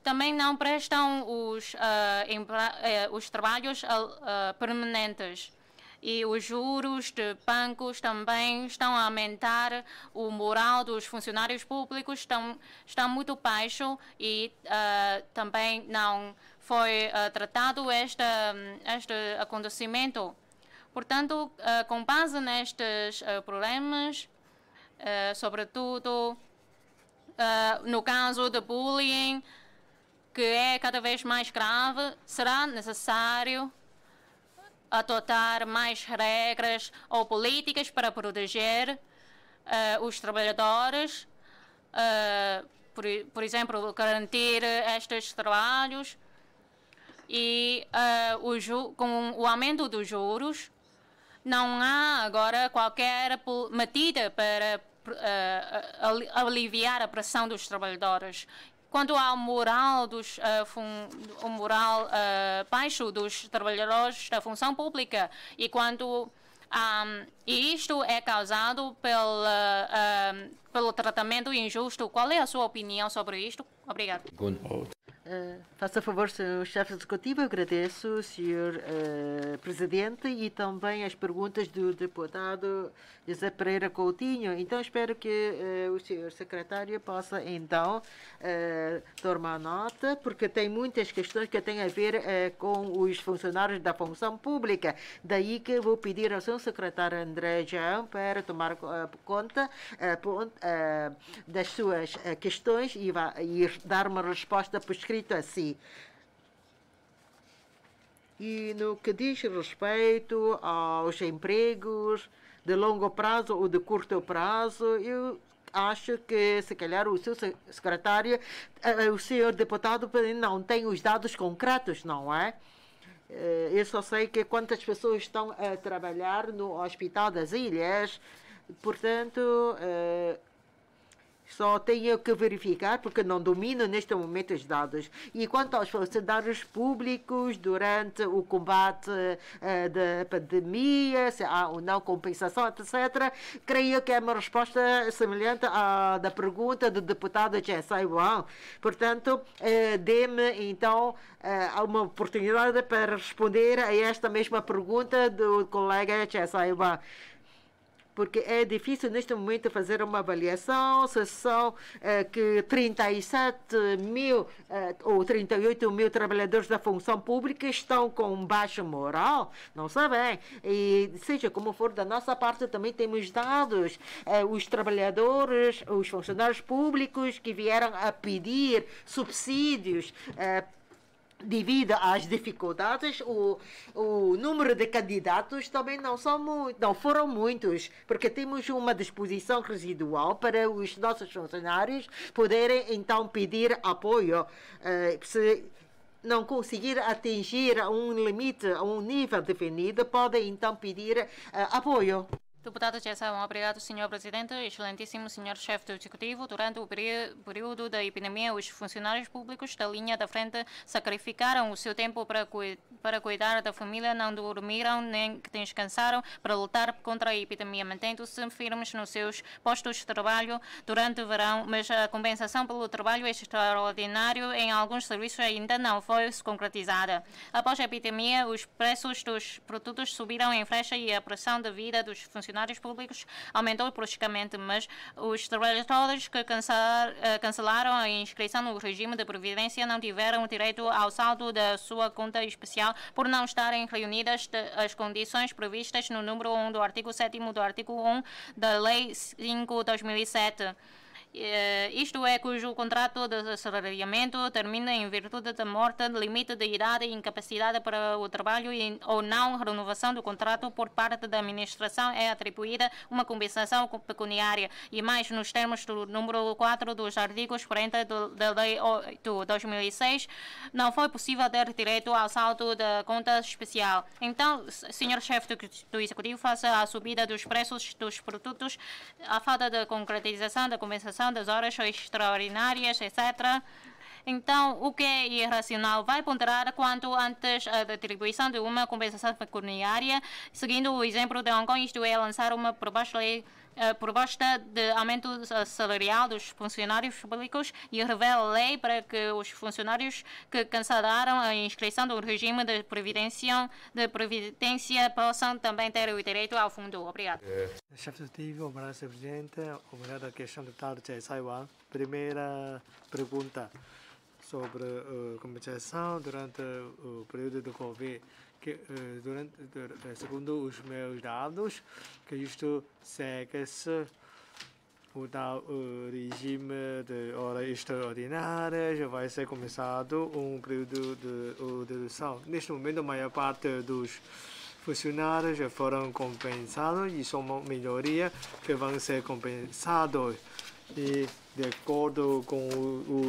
também não prestam os trabalhos permanentes. E os juros de bancos também estão a aumentar, o moral dos funcionários públicos está muito baixo, e também não foi tratado este acontecimento. Portanto, com base nestes problemas, sobretudo no caso de bullying, que é cada vez mais grave, será necessário adotar mais regras ou políticas para proteger os trabalhadores, por exemplo, garantir estes trabalhos, e com o aumento dos juros não há agora qualquer medida para aliviar a pressão dos trabalhadores. Quanto ao moral baixo dos trabalhadores da função pública, e isto é causado pelo tratamento injusto. Qual é a sua opinião sobre isto? Obrigado. Faça favor, Sr. Chefe Executivo, agradeço, Sr. Presidente, e também as perguntas do deputado José Pereira Coutinho. Então, espero que o Sr. Secretário possa, então, tomar nota, porque tem muitas questões que têm a ver com os funcionários da função pública. Daí que vou pedir ao Sr. Secretário André João para tomar conta das suas questões e dar uma resposta por escrito assim. E no que diz respeito aos empregos de longo prazo ou de curto prazo, eu acho que, se calhar, o seu secretário, o senhor deputado, não tem os dados concretos, não é? Eu só sei que quantas pessoas estão a trabalhar no Hospital das Ilhas, portanto, só tenho que verificar, porque não domino neste momento os dados. E quanto aos funcionários públicos, durante o combate da pandemia, se há ou não compensação, etc., creio que é uma resposta semelhante à da pergunta do deputado Jessai Wang. Portanto, dê-me, então, uma oportunidade para responder a esta mesma pergunta do colega Jessai Wang. Porque é difícil neste momento fazer uma avaliação se são que 37 mil ou 38 mil trabalhadores da função pública estão com baixa moral, não sabem. E seja como for, da nossa parte também temos dados. Os trabalhadores, os funcionários públicos que vieram a pedir subsídios devido às dificuldades, o número de candidatos também não foram muitos, porque temos uma disposição residual para os nossos funcionários poderem então pedir apoio. Se não conseguir atingir um limite, um nível definido, podem então pedir apoio. Deputado Jessai, obrigado, Sr. Presidente. Excelentíssimo Sr. Chefe do Executivo, durante o período da epidemia, os funcionários públicos da linha da frente sacrificaram o seu tempo para cuidar da família, não dormiram nem descansaram para lutar contra a epidemia, mantendo-se firmes nos seus postos de trabalho durante o verão, mas a compensação pelo trabalho extraordinário em alguns serviços ainda não foi concretizada. Após a epidemia, os preços dos produtos subiram em flecha e a pressão de vida dos funcionários públicos aumentou bruscamente, mas os trabalhadores que cancelaram a inscrição no regime de previdência não tiveram direito ao saldo da sua conta especial por não estarem reunidas as condições previstas no número 1 do artigo 7º do artigo 1 da Lei 5/2007. Isto é, cujo contrato de assalariamento termina em virtude da morte, limite de idade e incapacidade para o trabalho ou não renovação do contrato por parte da administração, é atribuída uma compensação pecuniária. E mais, nos termos do número 4 dos artigos 40 da Lei 8/2006, não foi possível ter direito ao saldo da conta especial. Então, Sr. Chefe do Executivo, face à subida dos preços dos produtos, a falta de concretização da compensação das horas extraordinárias, etc. Então, o que é irracional vai ponderar quanto antes a atribuição de uma compensação pecuniária, seguindo o exemplo de Hong Kong, isto é, lançar uma proposta de aumento salarial dos funcionários públicos e revela a lei para que os funcionários que cancelaram a inscrição do regime de previdência possam também ter o direito ao fundo. Obrigado. Chefe Executivo, obrigado, Sr. Presidente. Obrigado à questão do deputado Jessai Wang. Primeira pergunta sobre compensação durante o período do Covid. Que, segundo os meus dados, que isto segue-se o tal regime de horas extraordinárias, vai ser começado um período de dedução. Neste momento, a maior parte dos funcionários já foram compensados e são uma maioria que vão ser compensados. E, de acordo com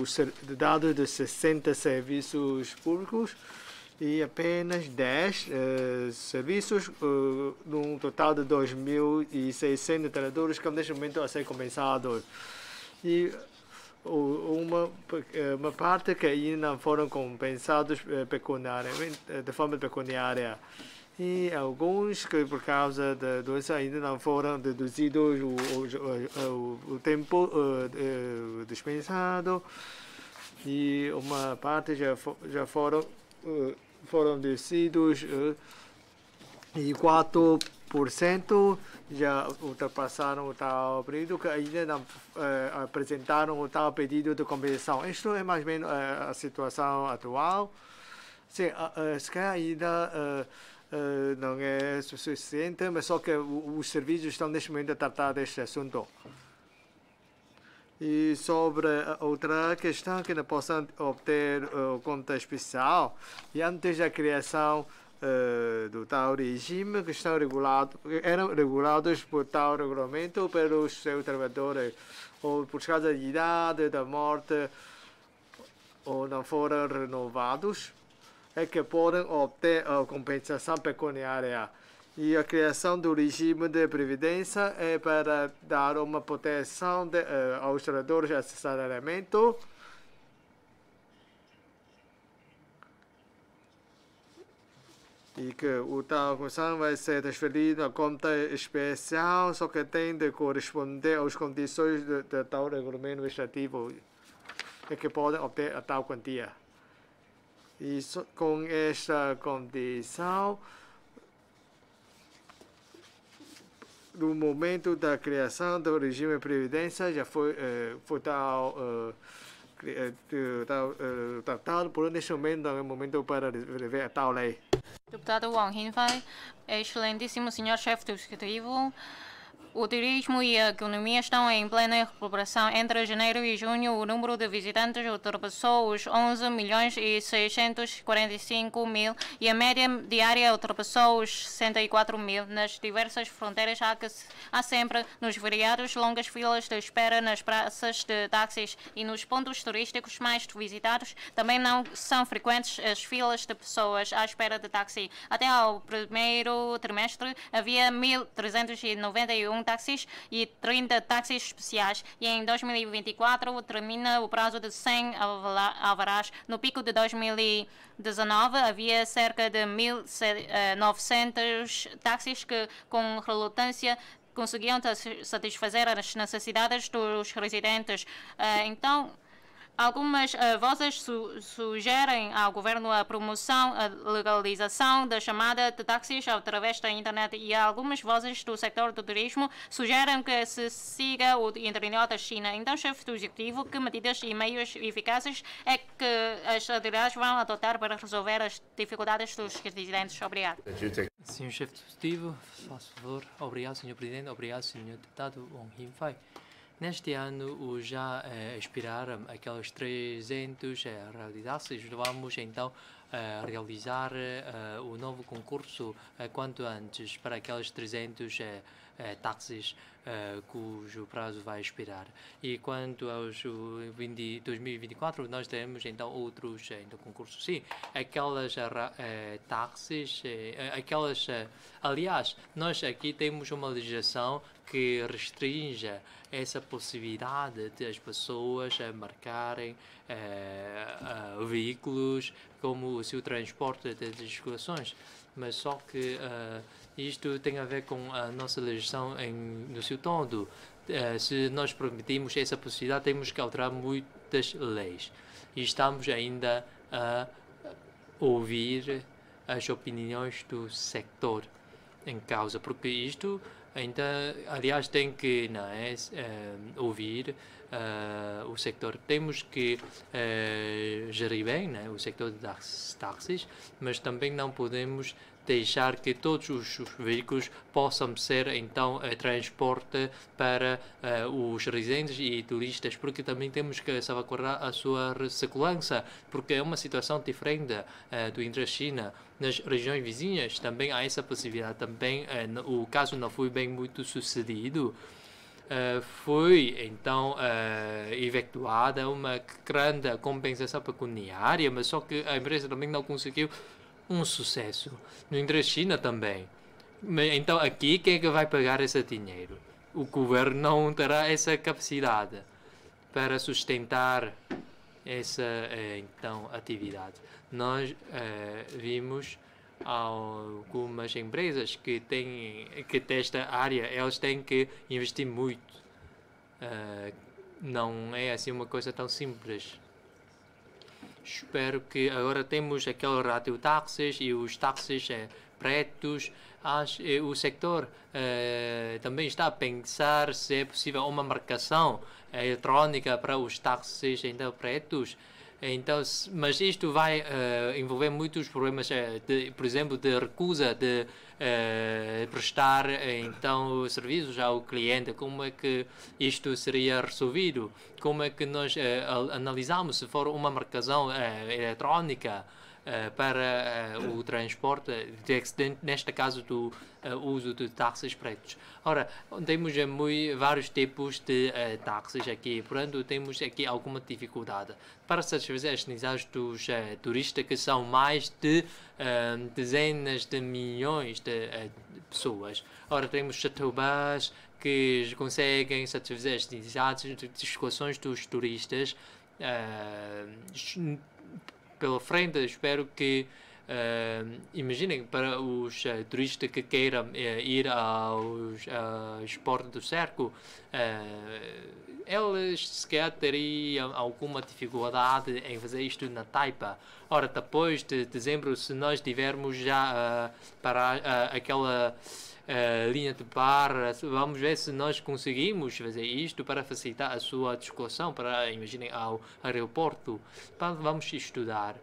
os dados de 60 serviços públicos, e apenas 10 serviços, num total de 2.600 trabalhadores que neste momento a ser compensados. E uma parte que ainda não foram compensados de forma pecuniária. E alguns que, por causa da doença, ainda não foram deduzidos o tempo dispensado. E uma parte já foram descidos e 4% já ultrapassaram o tal período que ainda não apresentaram o tal pedido de compensação. Isto é mais ou menos a situação atual. Sim, se calhar ainda não é suficiente, mas só que os serviços estão neste momento a tratar deste assunto. E sobre outra questão que não possam obter conta especial, e antes da criação do tal regime que eram regulados por tal regulamento pelos seus trabalhadores, ou por causa de idade, da morte, ou não foram renovados, é que podem obter a compensação pecuniária. E a criação do regime de previdência é para dar uma proteção aos trabalhadores de assalariamento. E que o tal compensação vai ser transferido à conta especial, só que tem de corresponder às condições de tal regulamento administrativo, é que podem obter a tal quantia. E com esta condição, no momento da criação do regime de previdência, já foi tratado, por neste momento não é o momento para rever a tal lei. Deputado Wang Hinfei, excelentíssimo senhor chefe do executivo, o turismo e a economia estão em plena recuperação. Entre janeiro e junho, o número de visitantes ultrapassou os 11.645.000 e a média diária ultrapassou os 64.000. Nas diversas fronteiras há sempre, nos feriados, longas filas de espera nas praças de táxis e nos pontos turísticos mais visitados. Também não são frequentes as filas de pessoas à espera de táxi. Até ao primeiro trimestre, havia 1.391 táxis e 30 táxis especiais, e em 2024 termina o prazo de 100 alvarás. No pico de 2019 havia cerca de 1.900 táxis que com relutância conseguiam satisfazer as necessidades dos residentes. Então, algumas vozes sugerem ao governo a promoção, a legalização da chamada de táxis através da internet, e algumas vozes do setor do turismo sugerem que se siga o interior da China. Então, chefe do executivo, que medidas e meios eficazes é que as autoridades vão adotar para resolver as dificuldades dos residentes? Obrigado. Senhor chefe do executivo, faz favor. Obrigado, senhor presidente. Obrigado, senhor deputado Wang Hinfei. Neste ano, já expiraram aqueles 300 realizações. Vamos então realizar o novo concurso quanto antes para aqueles 300 táxis cujo prazo vai expirar. E quanto aos 2024, nós teremos então outros concursos. Sim, aquelas táxis, aliás, nós aqui temos uma legislação que restringe essa possibilidade de as pessoas marcarem veículos como o seu transporte de circulações, mas só que isto tem a ver com a nossa legislação no seu todo. Se nós permitirmos essa possibilidade, temos que alterar muitas leis. E estamos ainda a ouvir as opiniões do sector em causa, porque isto ainda, aliás, tem que ouvir o sector. Temos que gerir bem o sector das táxis, mas também não podemos deixar que todos os veículos possam ser então transporte para os residentes e turistas, porque também temos que salvaguardar a sua segurança, porque é uma situação diferente do Intra-China. Nas regiões vizinhas também há essa possibilidade. Também o caso não foi bem muito sucedido. Foi então efetuada uma grande compensação pecuniária, mas só que a empresa também não conseguiu um sucesso. No Intra-China também. Então aqui quem é que vai pagar esse dinheiro? O governo não terá essa capacidade para sustentar essa então atividade. Nós vimos algumas empresas que desta área, elas têm que investir muito. Não é assim uma coisa tão simples. espero que agora temos aqueles radiotáxis e os táxis pretos. O sector também está a pensar se é possível uma marcação eletrônica para os táxis então pretos. Então, mas isto vai envolver muitos problemas, por exemplo, de recusa de prestar então serviços ao cliente. Como é que isto seria resolvido? Como é que nós analisamos se for uma marcação eletrónica para o transporte, neste caso do uso de táxis pretos. Ora, temos vários tipos de táxis aqui, portanto temos aqui alguma dificuldade para satisfazer as necessidades dos turistas, que são mais de dezenas de milhões de pessoas. Ora, temos shuttle bus que conseguem satisfazer as necessidades de deslocações dos turistas. Pela frente, espero que imaginem para os turistas que queiram ir aos portos do cerco, eles sequer teriam alguma dificuldade em fazer isto na Taipa. Ora, depois de dezembro, se nós tivermos já para aquela linha de barra, vamos ver se nós conseguimos fazer isto para facilitar a sua deslocação para, imaginem, ao aeroporto. Vamos estudar.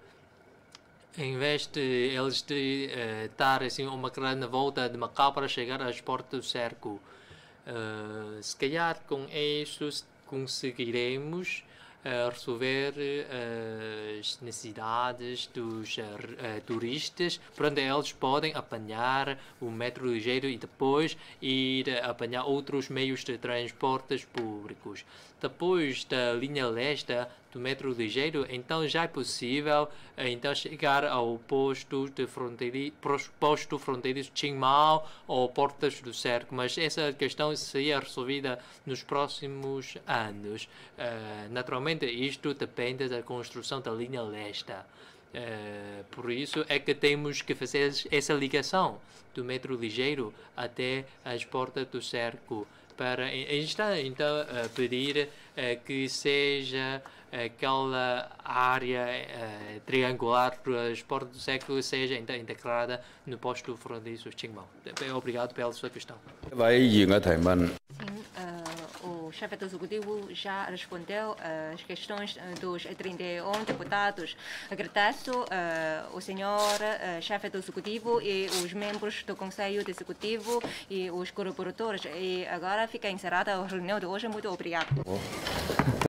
Em vez de eles estar assim uma grande volta de Macau para chegar aos portos do cerco, se calhar com isso conseguiremos resolver as necessidades dos turistas, para onde eles podem apanhar o metro ligeiro e depois ir apanhar outros meios de transportes públicos. Depois da linha leste do metro ligeiro, então já é possível então chegar ao posto fronteiriço de Qingmao ou portas do cerco, mas essa questão seria resolvida nos próximos anos. Naturalmente, isto depende da construção da linha leste. Por isso é que temos que fazer essa ligação do metro ligeiro até as portas do cerco. A gente está então a pedir que seja aquela área triangular para os portos do século seja então integrada no posto fronteiriço de Qingmao. Obrigado pela sua questão. O chefe do executivo já respondeu as questões dos 31 deputados. Agradeço o senhor chefe do executivo e os membros do Conselho do Executivo e os colaboradores. E agora fica encerrada a reunião de hoje. Muito obrigado.